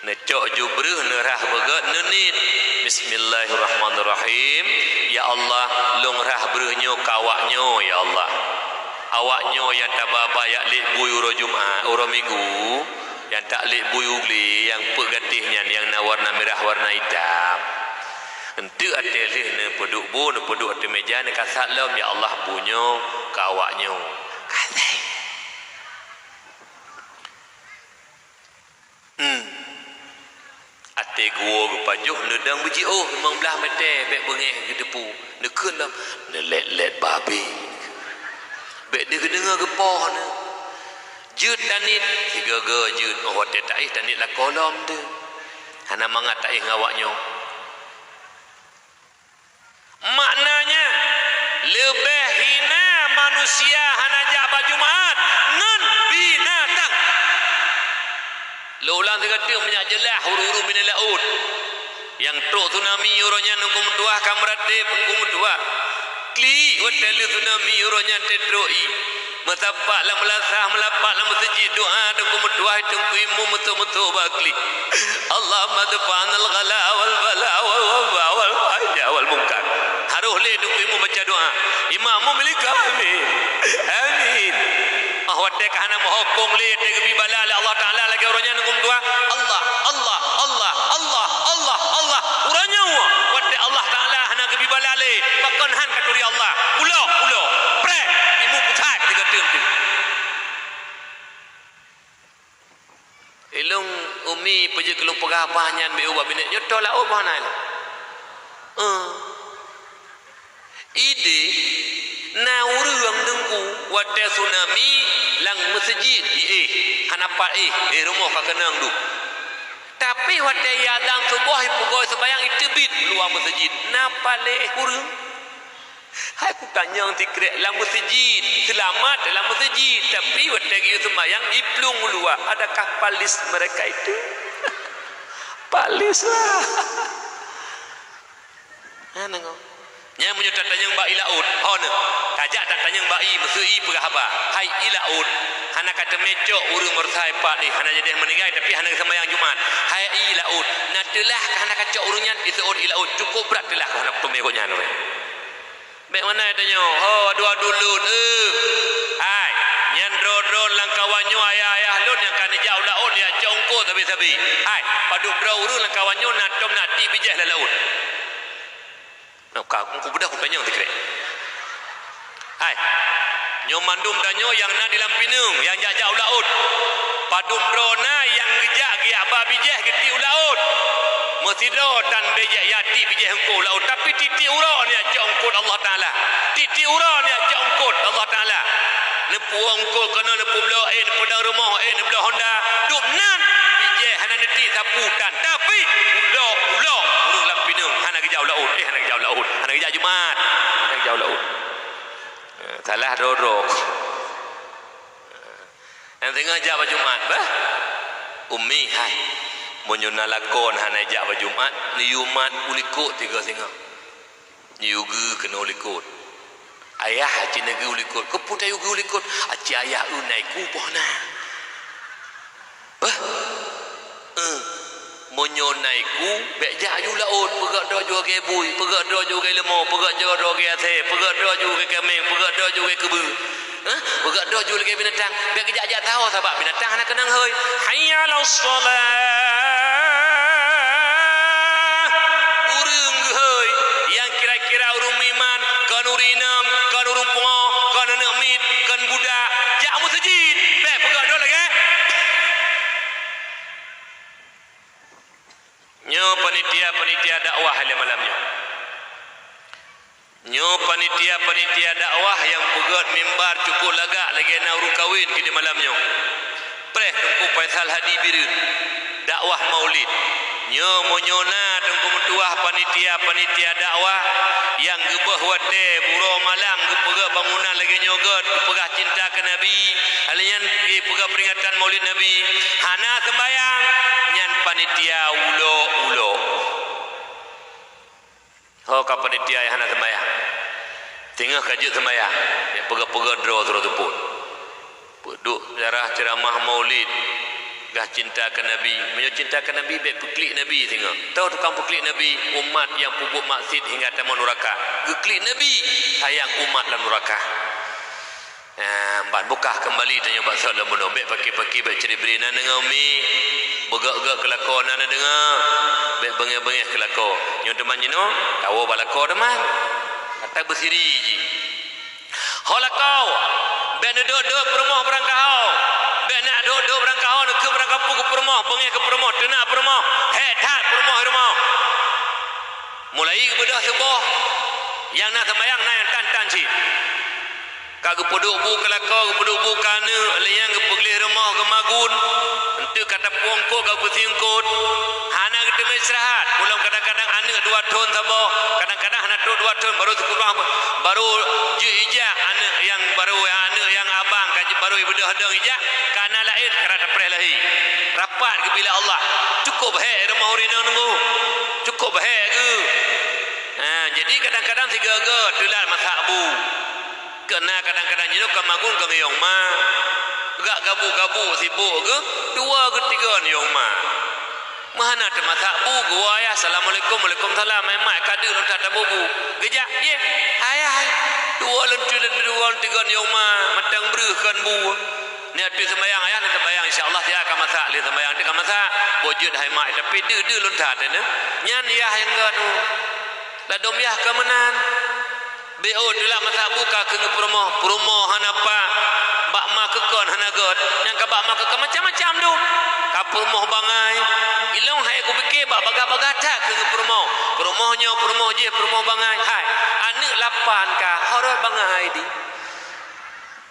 necok jubrih nerah begat nunit bismillahirrahmanirrahim ya Allah lungrah brehnya kawaknya ya Allah awaknya yang tababa yak lek buyu ro Jumaat ro Minggu yang tak lek buyu gli yang pegatihnya yang warna merah warna hitam ente ate leh ne peduk bu ne peduk ate meja ne kasat lam ya Allah bunyo kawaknya kasai ate gua gepajuh nedang beji memang belah mete bek bengeh gedepu nekeun lam ne let babi bek dia dengar gepoh ne jut tanit tiga jut hotel taih tanit la kolom tu hana mangat taih ngawaknya maknanya lebih hina manusia hana jaba Jumaat ngan binatang lo ulang kata menyak jelah huru-huru bin laut yang truk tsunami euronya nungkum tuah kamrate pengkum tuah kli hotel tsunami euronya tetroi matapak la melasah melapak la masjid doa nungkum tuah tungku imu betul-betul bakli Allahumma dafa'anal ghala wal bala wal fahja wal munkar haruh le nungku imu baca doa imam milik kami amin wate kahana mohokong le te gebi bala Allah taala lagi orangnya nungkum doa Allah orangnya wate Allah taala hana gebi bala le pakon han katuri Allah ulo pre imu putat tiga tu ilung umi peje kelung pegabahnya be ubah binek nyoto la ubah nai ide na urang dengku wate tsunami lang masjid hanapa rumah ka kenang du tapi wate yadang subuh pugoi sembayang itebit luar masjid napa le urang hai ku tanya tikrek lang masjid selamat dalam masjid tapi wate gi sembayang iplung luar adakah palis mereka itu palis lah nengok nya munyo tanya mbak ilaut hone kajak tak tanya mbak i mesui perhaba hai ilaut hana kata mecok urang mersai pak ni hana jadi meninggal tapi hana sembahyang Jumaat hai ilaut na telah hana kacok urunyan isaut ilaut cukup berat telah hana pemegoknya no baik mana tanya adu lut hai nyan dron langkawanyo ayah lun yang kan jauh laut dia congko sabi hai paduk bra urang langkawanyo natom nati bijah la laut nak aku budak aku tanya tikrek hai nyomandum danyo yang na di lampinung yang jauh laut padum drona yang gejak gi aba bijeh geti laut mesido dan bejeh yati bijeh engko laut tapi titi ura ni jongkot Allah taala titi ura ni jongkot Allah taala nepu engko kena nepu belah nepu dang rumah nepu Honda duk nan bijeh hana neti saputan tapi ulo urang lampinung hana gejau laut hana gejau laut hana gejau Jumaat hana gejau laut salah dorok yang tengah jawab Jumaat bah umi hai menyuna lakon hana jawab Jumaat ni Jumaat ulikut tiga tengah nyugu kena ulikut ayah haji negeri ulikut keputai ugu ulikut aci ayah unai kupoh na bah menyonaiku bek jaju laut pegak do juga ke bui pegak do juga ke lemau pegak do ke ate pegak do juga ke kambing pegak do juga ke kebu pegak do juga ke binatang bek kejak tahu sebab binatang nak kenang heuy hayya ala shalah urang heuy yang kira-kira urung iman kan urinam kan urung pongo kan anak mit kan budak jak masjid bek pegak do lagi nyo panitia dakwah hari malamnya nyo panitia dakwah yang pegat mimbar cukup lagak lagi nak urung kawin ke di malamnya preh tunggu Faisal Hadi Birun dakwah maulid nyo monyona tunggu mentuah panitia dakwah yang gebah wate buro malam gepegat bangunan lagi nyogot gepegah cinta ke Nabi halian gepegah peringatan maulid Nabi hana sembayang nyan panitia ulo ho ka panitia yang hana sembayang tinggal kajut sembayang ya pegah draw terus pun duduk ceramah maulid gah cinta ke Nabi cinta ke Nabi baik peklik Nabi tengok tahu tukang peklik Nabi umat yang pupuk maksud hingga tamu neraka geklik Nabi sayang umat dalam neraka ban bukah kembali tanya bakso dalam menobek paki-paki baik ceribri na dengar umi begak-gak kelakon na dengar baik bengih-bengih kelakon yang teman jino tahu balakon teman kata bersiri ji holakau ben duduk permoh berangkau ben nak duduk berangkau nak ke berangkapu ke permoh bengih ke permoh tenak permoh tat permoh rumah mulai kepada sebuah yang nak sembahyang na yang tan si kagak peduk bu kelakau peduk bu kana aliang ke peglih rumah ke magun ente kata puangko kagak singkut hana kita istirahat pulang kadang-kadang anak 2 tahun sabo kadang-kadang anak 2 tahun baru sekolah baru hijak anak yang baru anak yang abang kaji baru ibu dah hadang hijak kana lahir kerana preh lahir rapat ke bila Allah cukup he rumah urina nunggu cukup he ke jadi kadang-kadang tiga tulan masabu kena kadang-kadang jenuh ke magung ke ngeyong ma gak gabu-gabu sibuk ke 2 ke 3 ngeyong ma mana temat bu gua ya assalamualaikum waalaikumsalam mai kadu lontar tabubu gejak ye hai 2 lentur 2 3 ngeyong ma matang bereukan bu ni atu sembayang ayah ni sembayang insyaallah dia akan masak li sembayang dia akan masak bojut hai mai tapi de lontar ne nyan yah yang gadu ladom yah ke menan BO dula masa buka ke promo hanapa bak ma kekon hanagot yang ka bak ma ke macam-macam tu ka promo bangai ilong hai ku fikir bak baga-baga tak ke promo je promo bangai hai anak 8 ka horor bangai di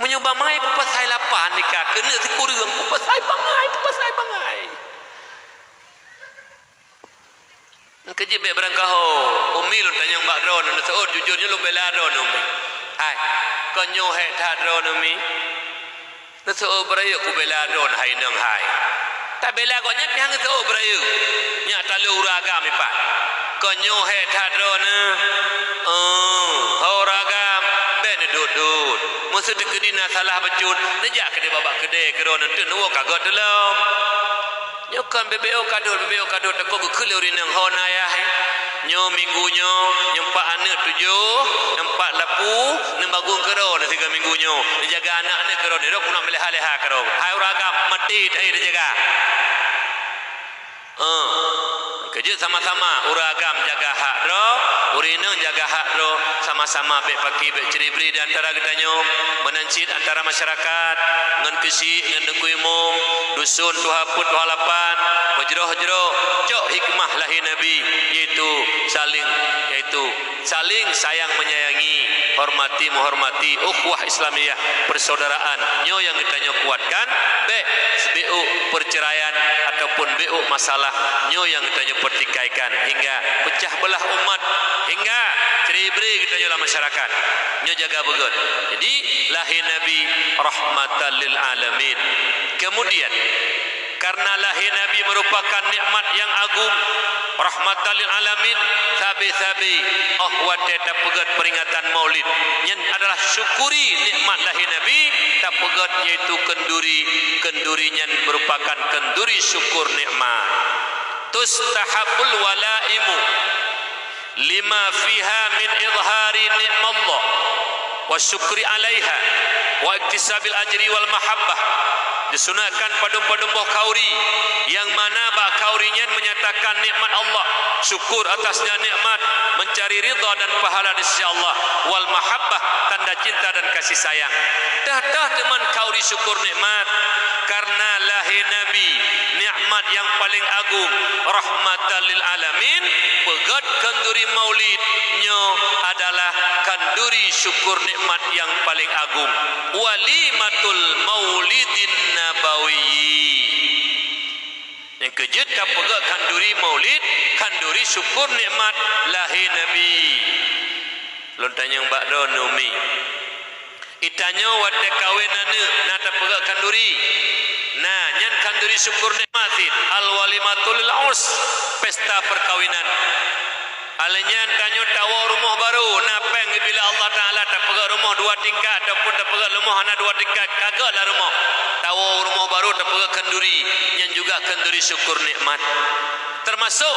menyoba mai pupasai 8 ni ka kena sekurang pupasai bangai kerja baik berangkau umi lu tanya mbak drone nak seor jujurnya lu bela drone umi hai kau nyohet tak drone umi nak seor beraya ku bela drone hai nang hai tak bela kau nyat yang seor beraya nyak talu uragam ipat kau nyohet tak drone uragam ben dudut musuh dekedina salah becut nejak ke dia babak kedai ke drone tu nuo kagot dalam nyokan BBO kadut tak kau kelur inang hona ya nyo minggunyo nyempak anak 7 nampak lapu nembagung kero na 3 minggunyo jaga anak ni kero ni dok nak meleh-leha kero hai uragam mati dai jaga kerja sama-sama uragam jaga hak ro urinang jaga hak ro sama-sama baik paki baik ceribri di antara gedanyo menancit antara masyarakat ngan kesi ngan dengku umum dusun tuhaput tuhalapan majroh-jroh cok hikmah lahi nabi yaitu saling sayang menyayangi hormati menghormati ukhuwah islamiyah persaudaraan nyo yang gedanyo kuatkan baik BU perceraian ataupun BU masalah nyo yang gedanyo pertikaikan hingga pecah belah umat hingga ceribri gedanyo dalam masyarakat nyo jaga begut jadi lahir nabi rahmatan lil alamin kemudian karena lahir nabi merupakan nikmat yang agung rahmatan lil alamin sabi-sabi wa tak pegat peringatan maulid yang adalah syukuri nikmat lahir nabi tak pegat yaitu kenduri yang merupakan kenduri syukur nikmat tustahabul walaimu lima fiha min idhari ni'mallah wa syukri alaiha wa iktisabil ajri wal mahabbah. Disunahkan padum-padum boh kauri yang mana bah kaurinya menyatakan nikmat Allah, syukur atasnya nikmat, mencari ridha dan pahala di sisi Allah, wal mahabbah, tanda cinta dan kasih sayang. Dah teman kauri syukur nikmat karena lahir Nabi, nikmat yang paling agung, rahmatan lil alamin. Pegat kanduri maulidnya adalah kanduri syukur nikmat yang paling agung, walimatul maulidin nabawi. Yang kejut dah pegat kanduri maulid, kanduri syukur nikmat lahir Nabi. Lontanya mbak don umi itanya wate kawinane nata pegat kanduri. Nah, nyan kanduri syukur nikmatin al walimatul urs, pesta perkawinan. Alenyan tanyo tawa rumah baru napeng bila Allah Taala tak pegat rumah dua tingkat ataupun tak pegat rumah hana dua tingkat, kagaklah rumah. Tawa rumah baru tak pegat kanduri, nyan juga kanduri syukur nikmat. Termasuk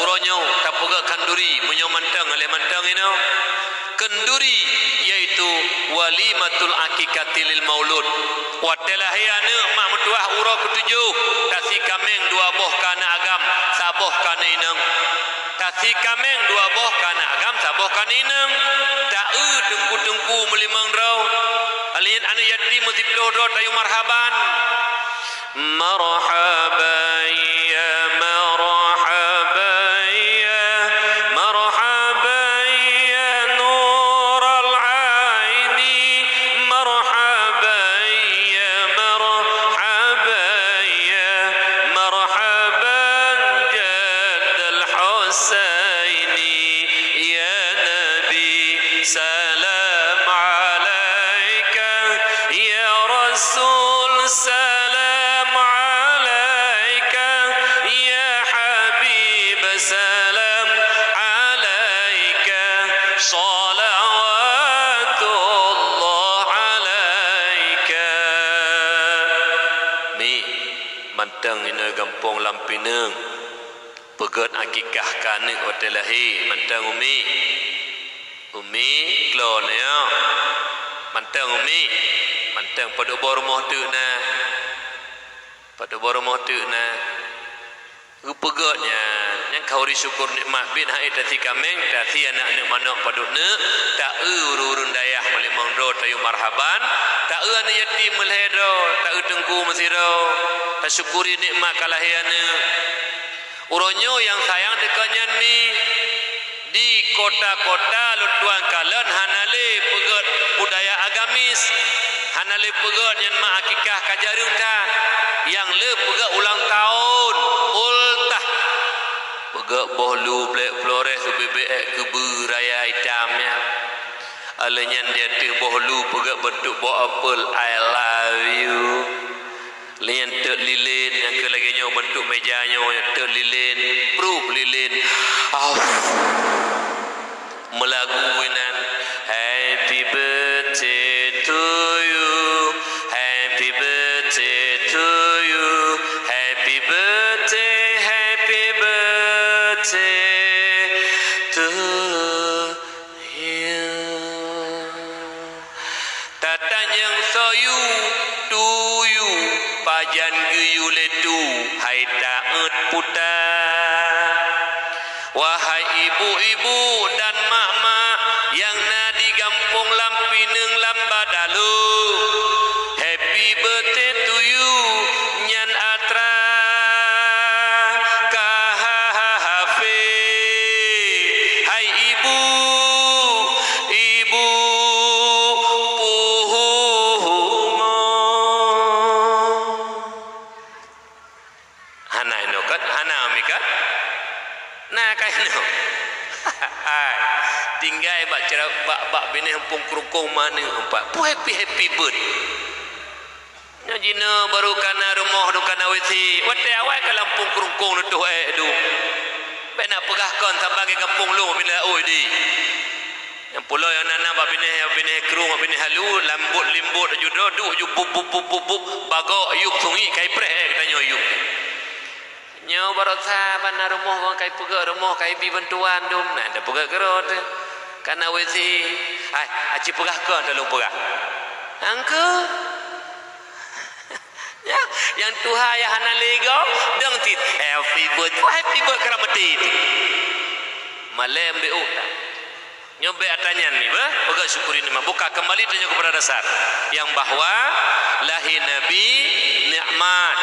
uronyo tak pegat kanduri menyo mantang ale mantang ino. Kenduri yaitu walimatul akikati lil maulud. Watelahiane mak mentuah uro ketujuh, tasi kameng dua boh kana agam, saboh kana inang. Tasi kameng dua boh kana agam, saboh kana inang. Ta'u tengku-tengku melimang rau. Alien anu yatim mutiploh do tayu marhaban. Marhaban ya marhaban ya marhaban ya nurul aini marhaban ya marhaban ya marhaban jaddal husaini ya nabi salam alaika ya rasul salam alaika ya habib salam alaika salawatullah alaika. Mi mantang ina gampong lampineng pegat akikah kana hotel lahir mantang umi klonnya mantang umi mantang pada bormoh tu na pada bormoh tu na pegatnya yang kauri syukur nikmat bin hai tati kameng tati anak anak manok padukna tak urun dayah melimang ro tayu marhaban tak anak yatim melhedo tak tengku mesiro tak syukuri nikmat kalahiana. Uronyo yang sayang dekanyan mi di kota-kota lutuan kalan hanale pegat budaya agamis, hanale pegat yang mak akikah kajarung ta yang le pegat ulang tahun ultah pegat bohlu black flores bebek keberaya hitamnya alenyan dia tu bohlu pegat bentuk boh apel I love you. Lian tek lilin yang ke lagi nyo bentuk mejanya tek lilin proof lilin melaguinan happy birthday to you happy birthday to you happy birthday to you. Tatang yang soyu to you pajan geyu letu hai taat puta. Wahai ibu-ibu dan mak-mak yang nadi gampung lampineng lambadalu, happy birthday to you nyan atra kahahafe. Hai ibu puhumo hana inokat hana amikat nah kaino tinggal bak cara bak bini hempung kerukung mana empat pu happy bird nyajina baru kana rumah du kana witi wate awai ka lampung kerukung tu du bena pegahkan sampai kampung lu bila oi di yang pulau yang nana bak bini kerung bini halu lambut limbut judo du ju bub bagok yuk sungi kai preh katanya yuk nyo barotha bana rumah wong kai pegak rumah kai bi bantuan dum nah dah pegak kerot kana wezi ai aci pegah ke dalam pegah angke ya yang Tuhan ya hana lego deng tit happy birthday keramati malam beu nyobe atanyan ni ba pegak syukuri ni buka kembali tanya kepada dasar yang bahwa lahir nabi nikmat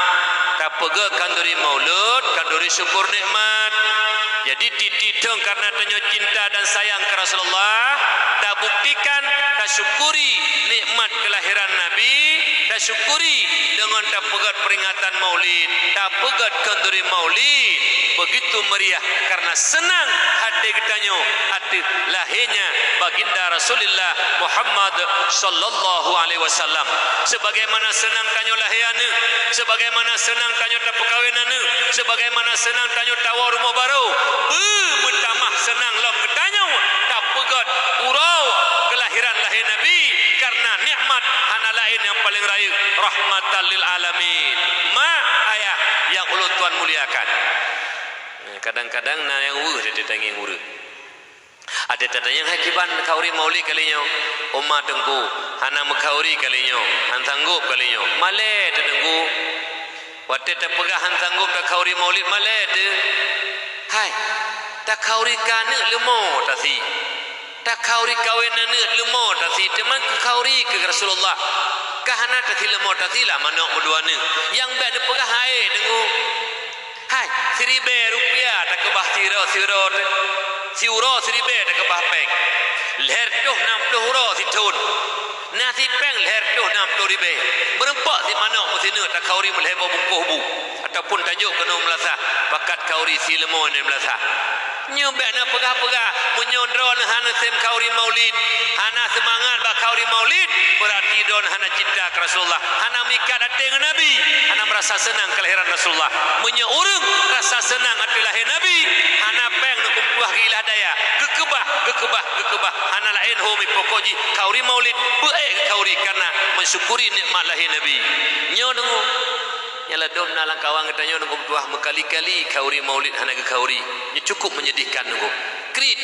tak pegak kanduri maulud kanduri syukur nikmat jadi titidong karena tanya cinta dan sayang ke Rasulullah tak buktikan tak syukuri nikmat kelahiran nabi tak syukuri dengan tak pegat peringatan maulid tak pegat kanduri maulid begitu meriah karena senang hati kitanya hati lahirnya baginda Rasulullah Muhammad sallallahu alaihi wasallam sebagaimana senang tanya lahiran sebagaimana senang tanya tak perkahwinan sebagaimana senang tanya tawar rumah baru bertamah senang lam tanya tak pegat urau kelahiran lahir nabi karena nikmat hana lain yang paling raya rahmatan lil alamin ma ayah yang ulun Tuhan muliakan. Kadang-kadang na yang dia ditangi nguru ada tanda yang hakiban kauri mauli kalinya umma tengku hana mekauri kalinya han sanggup kalinya male tengku wate ta pegah han sanggup ta kauri maulid male de hai ta kauri kana lemo tasi ta kauri kawenan lemo tasi teman kauri ke Rasulullah kahana tasi lemo tasi lah manok muduana yang ba de pegah hai tengku hai seribe rupiah tak kebah siro siuro seribe tak kebah peng leher tuh 60 euro si tun nasi peng leher tuh 60 ribe berempat si manok musina tak kauri melhebo bungkuh bu ataupun tajuk kena melasah bakat kauri si lemon ni melasah nyobek nak pegah-pegah menyondro hana sem kauri maulid hana semangat bak kauri maulid berarti don hana cinta ke Rasulullah hana mikat hati dengan Nabi hana merasa senang kelahiran Rasulullah menyeurung rasa senang hati lahir Nabi hana peng nak kumpuah gila daya gekebah hana lain homi pokoji kauri maulid baik kauri karena mensyukuri nikmat lahir Nabi nyo dengu nyala dom nalang kawang katanya nunggu tuah berkali-kali kauri maulid hana ke kauri ini cukup menyedihkan nunggu krit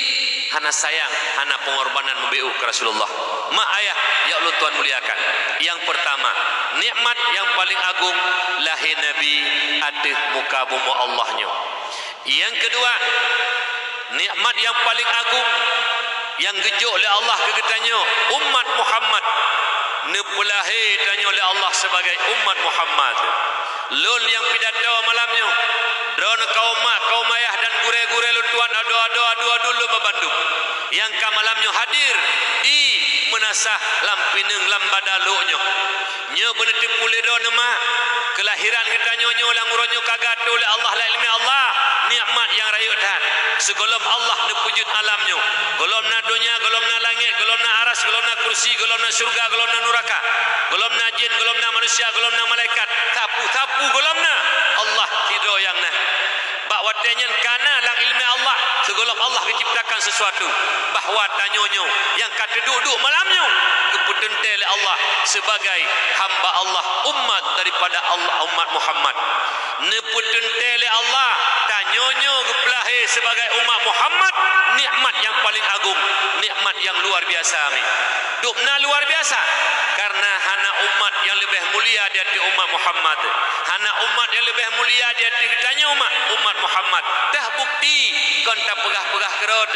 hana sayang hana pengorbanan membeu ke Rasulullah mak ayah ya Allah Tuhan muliakan yang pertama nikmat yang paling agung lahir Nabi atih muka bumi Allahnya yang kedua nikmat yang paling agung yang gejuk oleh Allah kegetanya umat Muhammad nepelahi tanya oleh Allah sebagai umat Muhammad lul yang pidato malamnya drone kaum ayah dan gure-gure lutuan ado dulu babandung yang ka malamnya hadir di menasah lampineng lambadalunya nya bener tipule drone ma kelahiran kita nyonyo lang uronyo kagato oleh Allah la ilmi Allah nikmat yang rayu dan segolom Allah nepujud alamnya golomna dunia golomna langit golomna aras golomna kursi golomna surga golomna neraka golomna jin golomna manusia golomna malaikat tapu golomna Allah tido yang nah bak watenya kana lang ilmi Allah segolom Allah diciptakan sesuatu bahwa tanyonyo yang kata duduk malamnya keputentai oleh Allah sebagai hamba Allah umat daripada Allah umat Muhammad neputentai oleh Allah tanyonyo kepelahi sebagai umat Muhammad nikmat yang paling agung nikmat yang luar biasa amin dukna luar biasa karena hana umat yang lebih mulia di hati umat Muhammad hana umat yang lebih mulia di hati kitanya umat Muhammad dah bukti kon tak pegah-pegah kerot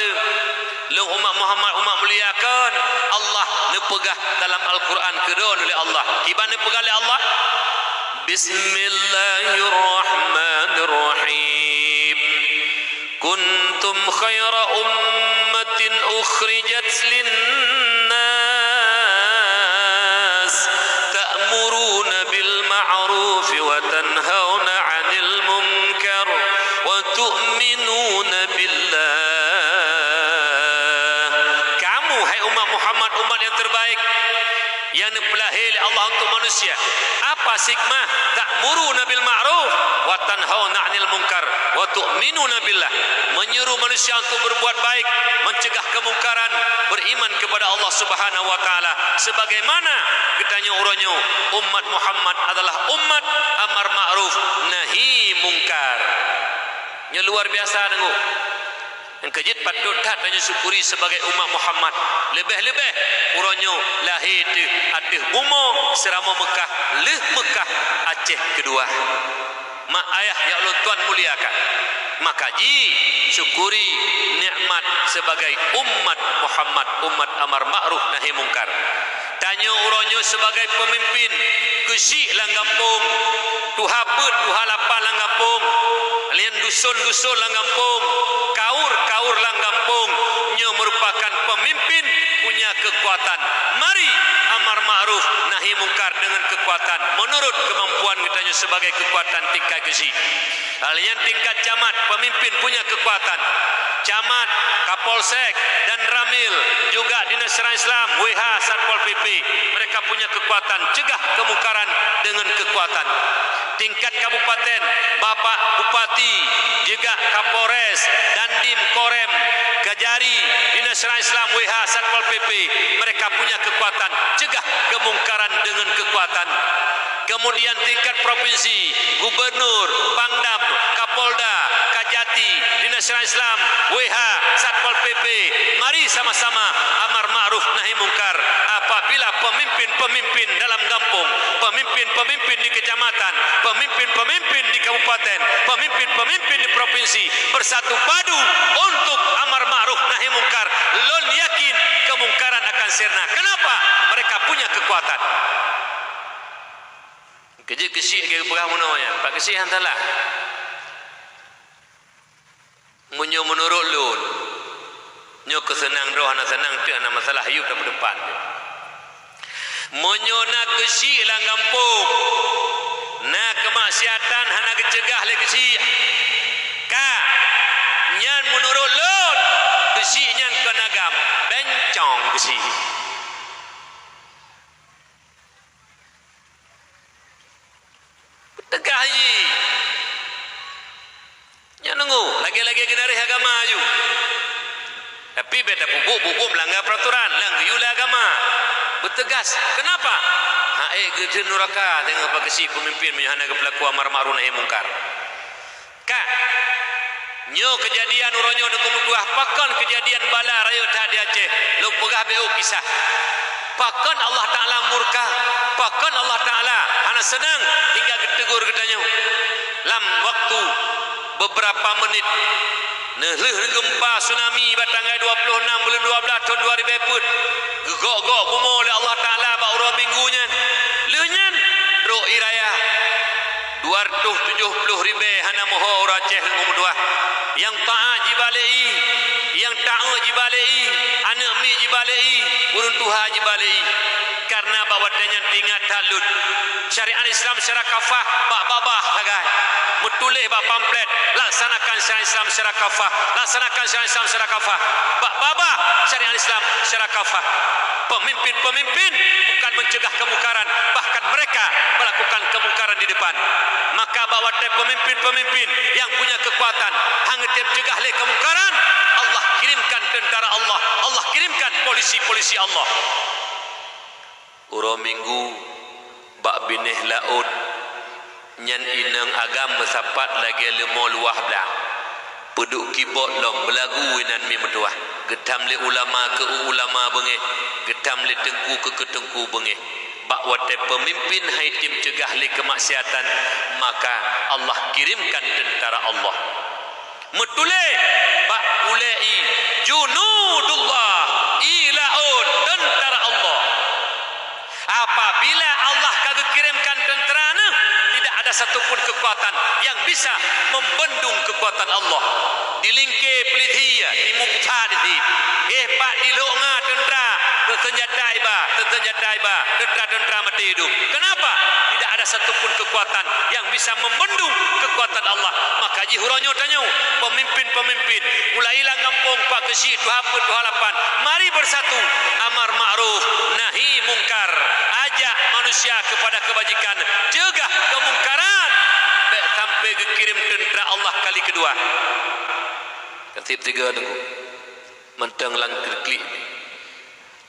lung umat Muhammad umat mulia kan Allah nepegah dalam Al-Quran kedon oleh Allah kiban nepegah oleh Allah Bismillahirrahmanirrahim kuntum khaira ummatin ukhrijat linnas ta'muruna bil ma'ruf wa tanhauna 'anil munkar wa tu'minuna billah kamu hai umat Muhammad umat yang terbaik yang dipelahir Allah untuk manusia. Apa hikmah? Ta'muruna bil ma'ruf wa tanhauna 'anil munkar wa tu'minuna billah. Menyuruh manusia untuk berbuat baik, mencegah kemungkaran, beriman kepada Allah Subhanahu wa taala. Sebagaimana katanya uranyo, umat Muhammad adalah umat amar ma'ruf nahi mungkar. Nya luar biasa tengok. Yang kejit patut tak tanya syukuri sebagai umat Muhammad. Lebih-lebih uranyo lahir di atas bumi serama Mekah, leh Mekah Aceh kedua. Mak ayah ya Allah Tuhan muliakan. Maka ji syukuri nikmat sebagai umat Muhammad, umat amar ma'ruf nahi mungkar. Tanya uranyo sebagai pemimpin kesik lang kampung, tuha put tuha lapan lang kampung, alian dusun-dusun lang kampung, kaur-kaur lang kampung, nya merupakan pemimpin punya kekuatan. Mari amar ma'ruf nahi mungkar dengan kekuatan menurut kemampuan kitanya sebagai kekuatan tingkat kesik. Alian tingkat camat, pemimpin punya kekuatan. Camat, Kapolsek dan Ramil, juga Dinas Syariah Islam, WH, Satpol PP, mereka punya kekuatan cegah kemungkaran dengan kekuatan. Tingkat kabupaten, Bapak Bupati, juga Kapolres, Dandim, Korem, Kajari, Dinas Syariah Islam, WH, Satpol PP, mereka punya kekuatan cegah kemungkaran dengan kekuatan. Kemudian tingkat provinsi, gubernur, pangdam, kapolda, kajati, Dinas Syariah Islam, WH, Satpol PP, mari sama-sama amar ma'ruf nahi mungkar. Apabila pemimpin-pemimpin dalam kampung, pemimpin-pemimpin di kecamatan, pemimpin-pemimpin di kabupaten, pemimpin-pemimpin di provinsi bersatu padu untuk amar ma'ruf nahi mungkar, lon yakin kemungkaran akan sirna. Kenapa? Mereka punya kekuatan. Kerja kesik ke perah munanya. Pak kesik hantarlah. Munyo menurut lun. Nyo kesenang roh ana senang tu ana masalah hidup dalam depan. Munyo nak kesik lang kampung. Nak kemaksiatan hana kecegah le kesik. Ka nyan menurut lun kesik nyan kenagam bencong kesik. Tegah haji. Nya nunggu lagi-lagi genari agama aju. Tapi beta buku melanggar peraturan, langgar agama. Bertegas. Kenapa? Gede neraka tengok apa kesih pemimpin menyahana ke pelaku amar ma'ruf nahi mungkar. Kak. Nyo kejadian uronyo de kemutuah pakan kejadian bala raya tak di Aceh. Lu pegah beu kisah. Pakan Allah Ta'ala murka, pakan Allah Ta'ala hana senang hingga ketegur katanya lam waktu beberapa menit nehleh gempa tsunami batanggai 26 bulan 12 tahun 2000 put gegok-gok bumi oleh Allah Ta'ala baru minggunya lehnyan ro iraya 270 ribu hana moho Aceh ngomong yang ta'a jibalei yang ta'u jibalei anak mi jibalei urun tuha jibalei karena bawa dengan tingkat talud syariat Islam secara kafah bak babah lagai mutulih bak pamflet laksanakan syariat Islam secara kafah laksanakan syariat Islam secara kafah bak babah syariat Islam secara kafah. Pemimpin-pemimpin bukan mencegah kemungkaran, bahkan mereka melakukan kemungkaran di depan. Maka bawa pemimpin-pemimpin yang punya kekuatan hangit mencegah le kemungkaran, Allah kirimkan tentara Allah, Allah kirimkan polisi-polisi Allah. Uro minggu bak binih laut nyan inang agam mesapat lagi lemo luah belah. Peduk kibot long belagu winan mi meduah. Getam le ulama ke ulama bengeh, getam le tengku ke tengku bengeh. Bak watai pemimpin hai tim cegah le kemaksiatan, maka Allah kirimkan tentara Allah. Metule bak ulai junudullah ilaud tentara Allah. Apabila Allah kagak kirimkan tentera nah, tidak ada satupun kekuatan yang bisa membendung kekuatan Allah. Dilingke pelithia dimubtadi pak dilonga tentera tersenjata iba tentera mati hidup. Kenapa? Tidak ada satupun kekuatan yang bisa membendung kekuatan Allah. Maka ji huronyo tanyo pemimpin-pemimpin mulai ilang kampung pak kesih tu haput tu halapan, mari bersatu amar ma'ruf nahi mungkar. manusia kepada kebajikan, cegah kemungkaran, baik sampai kirim tentera Allah kali kedua. Tertib tiga tunggu. Mentang langkir klik.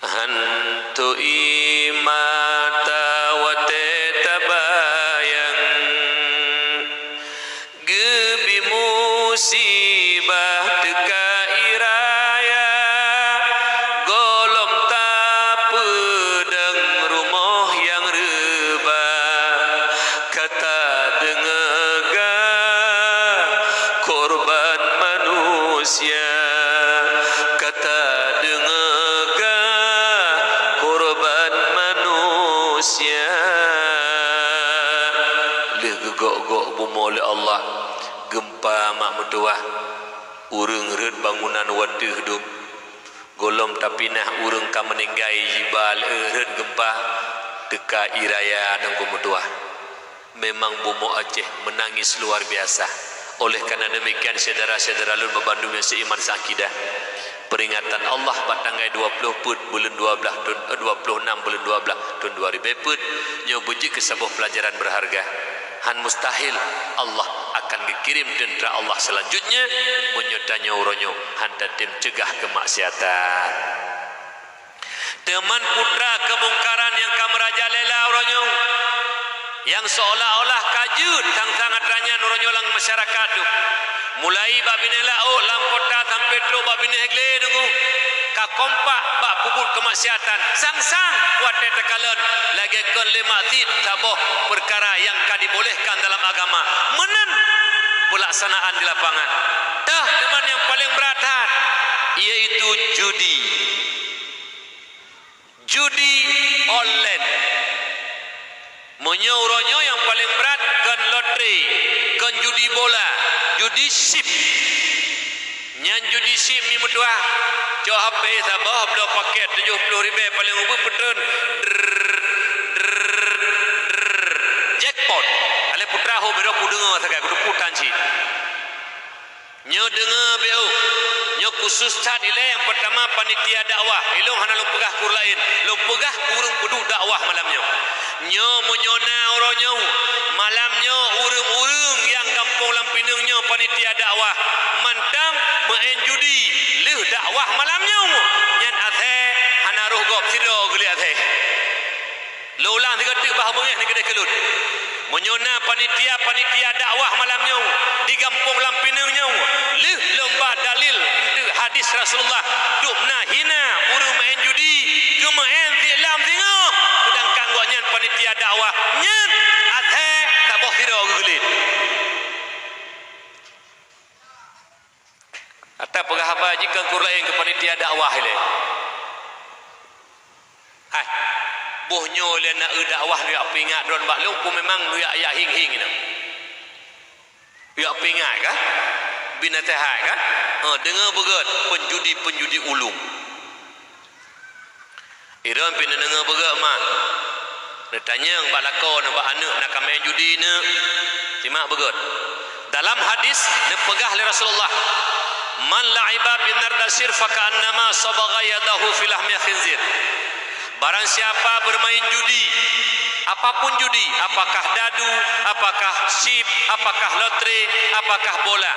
Hantu imata wa tetabayang gebi musibah teka iraya golom tak pedang rumah yang rebah kata dengaga korban manusia kata dengaga korban manusia leh gegok-gok bumi oleh Allah gempa mak metuah urang red bangunan wadih hidup golom tapi nah urang ka meninggai jibal red gempa teka iraya dan kemutuah. Memang bumi Aceh menangis luar biasa. Oleh karena demikian saudara-saudara lun Bandung yang seiman seakidah, peringatan Allah batanggai 20 put bulan 12 tahun 26 bulan 12 tahun 2000 put nyo buji ke sebuah pelajaran berharga. Han mustahil Allah akan dikirim tentera Allah selanjutnya menyertanya uronyo han tim cegah kemaksiatan. Teman putra kemungkaran yang kamerajalela uronyo yang seolah-olah kajut tang-tangan ranya uronyo lang masyarakat tu. Mulai babine lao lam kota sampai tro babine hegle dungu ka kompak bak pubut kemaksiatan sang-sang kuate tekalan lagi kon lemazid saboh perkara yang ka dibolehkan dalam agama menen pelaksanaan di lapangan. Dah teman yang paling berat yaitu judi online. Menyuruhnya yang paling berat kan loteri, kan judi bola, judi sip. Nyan judi sip ni mutua. Jo HP sabah belo paket 70,000 paling ubah petun. Jackpot. Ale putra ho bero kudengar saga kudu putan si. Nyo dengar beo. Nyo khusus tadile yang pertama panitia dakwah. Ilung hana lu pegah kur lain. Lu pegah kurung kudu dakwah malamnya. Nyo menyona oronyo malamnya urung-urung yang kampung Lampinungnya panitia dakwah mantang main judi leh dakwah malamnya nyan athe hanaruh gop sido geli athe lo ulang tiga tik bah bengeh ni gede kelut menyona panitia dakwah malamnya di kampung Lampinungnya leh lomba dalil hadis Rasulullah dukna hina urung main judi ke main tilam tengok panitia dakwah nyen athe taboh tiro gulit ata pegah haba jika kurlain ke panitia dakwah ile bohnyo le nak dakwah lu yak pingat don bak lu memang lu yak hing-hing ina yak pingat ka binatahai ka dengar begat penjudi ulung iran pin dengar begat mak ditanya mbak lakon mbak anak nak main judi ne simak begut dalam hadis dipegah oleh Rasulullah man la'iba bin nardasir faka'annama sabagha yadahu fil lahmi khinzir barang siapa bermain judi apapun judi apakah dadu apakah sip apakah lotre apakah bola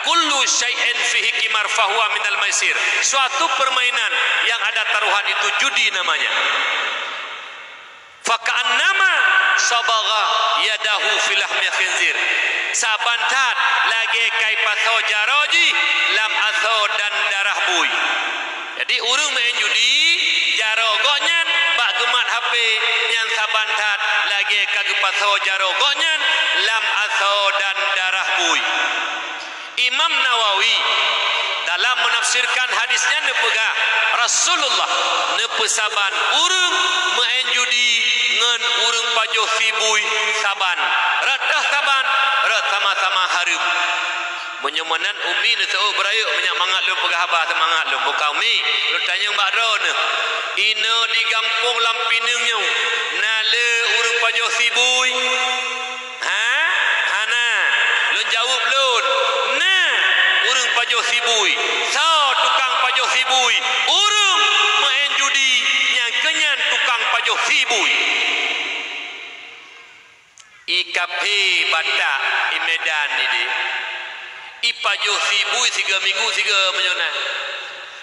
kullu syai'in fihi qimar fahuwa minal maisir suatu permainan yang ada taruhan itu judi namanya. Faka'annama sabagha yadahu fil lahmi khinzir sabantat lagi kai patho jaroji lam atho dan darah bui. Jadi urung main judi jaro gonyan bak gemat HP yang sabantat lagi kage patho jaro gonyan lam atho dan darah bui. Imam Nawawi dalam menafsirkan hadisnya nepegah Rasulullah nepesaban urung main judi ngan urung pajoh sibui saban ratah saban rat sama-sama harum menyemanan umi ne teu berayuk menyamangat lu pegah abah semangat lu buka umi lu tanya mbak ron ina di kampung Lampinungnya nale urung pajoh sibui hana lu jawab lun nah urung pajoh sibui so tukang pajoh sibui urung main judi yang kenyan tukang pajoh sibui batak di Medan ni di ipajuh sibui 3 minggu 3 menyona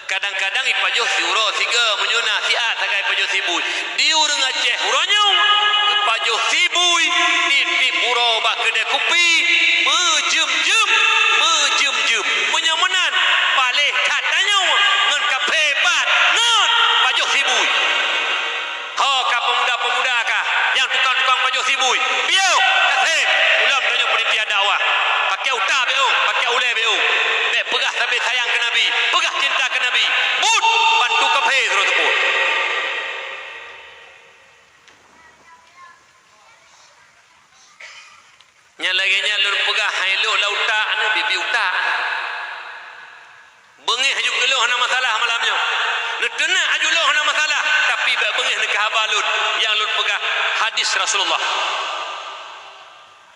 kadang-kadang ipajuh siuro 3 menyona siat sakai ipajuh sibui di urang Aceh uronyo ipajuh sibui di puro bak kedai kopi mejem-jem menyamenan palih katanya ngan kafe bat ngan pajuh sibui ha ka pemuda-pemuda kah yang tukang-tukang pajuh sibui biau kasih ulam tanya penitia dakwah pakai uta beu pakai ule beu be pegah sampai sayang ke nabi pegah cinta ke nabi but bantu kafe terus tepuk nya lagi nya lur pegah hailo lauta anu bibi uta bengih aju keluh hana masalah malamnya netena aju loh hana masalah tapi bengih ni kahabalun yang lur pegah hadis Rasulullah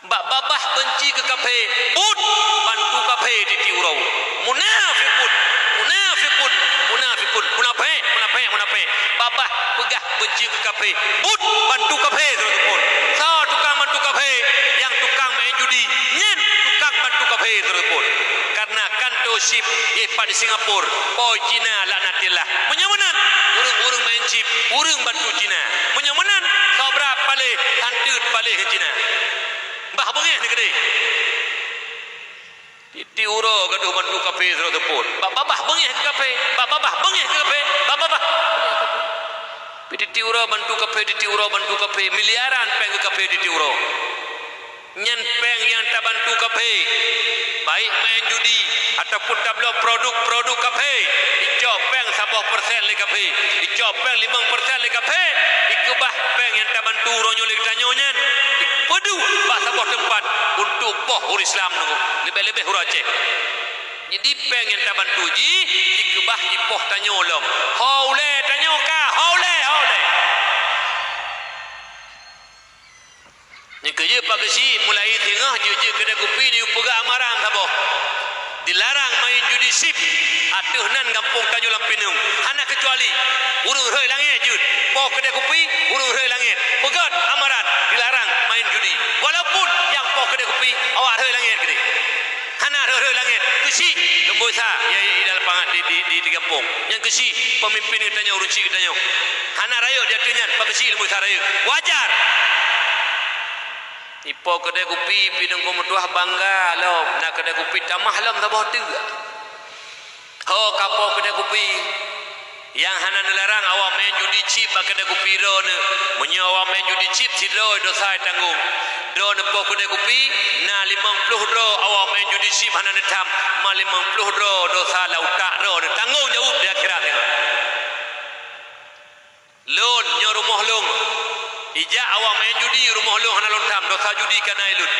mbak babah benci ke kafe but bantu kafe di tiurau munafiqun munafik babah pegah benci ke kafe but bantu kafe terus so tukang bantu kafe yang tukang main judi nyen tukang bantu kafe terus karena kantosip pada Singapura poi Cina laknatillah menyamanan urang main chip urang bantu Cina menyamanan sobra palih tantut palih ke Cina bah bengih ni gede di uro gaduh bantu kafe terus tepun babah bengih ke kafe babah bengih ke kafe babah di uro bantu kafe miliaran peng ke kafe di uro nyen peng yang tak bantu kafe baik main judi ataupun tablo produk kafe icop peng 10% le kafe icop peng 5% le kafe ikubah peng yang tak bantu ronyo le tanyonya pedu bah sebuah tempat untuk poh ur Islam nunggu lebih-lebih ur Aceh jadi peng yang tak bantu ji ikubah di poh tanyo lom haule tanyo ka haule ni kerja pak kesi mulai tengah je kedai kopi ni upega amarang saboh dilarang main judi sip atuh nan kampung Tanjung Lampinung hana kecuali urung roi langit jud po kedai kopi urung roi langit pegat amaran dilarang main judi walaupun yang po kedai kopi awak roi langit gede hana roi langit kesi lembosa ya dalam pangat di kampung yang kesi pemimpin kitanya urunci kitanya hana rayo dia kenyan pak kesi lembosa rayo wajar ipo kedai kopi pidung komutuah bangga lom nak kedai kopi tamah lom sabah tu ho kapo kedai kopi yang hana nelarang awak main judi chip kedai kopi ro ne menyo awak main judi chip si ro dosa tanggung ro ne po kedai kopi na 50 ro awak main judi chip hana netam ma 50 ro dosa lautak ro ne tanggung jawab di akhirat ni lon nyo rumah long ija awak main judi rumah long hana lontam dosa judi kana ilut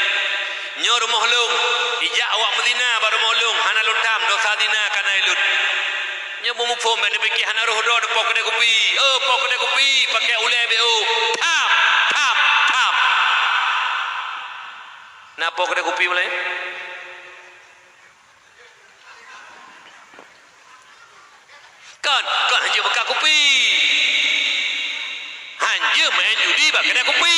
nyo rumah long ija awak medina bar rumah long hana lontam dosa dina kana ilut nyo bomu pom ben beki hana roh do pok kedai kopi pok kedai kopi pakai ule beo tam na pok kedai kopi mulai kan hanya bekas kopi hanya main judi bak kedai kopi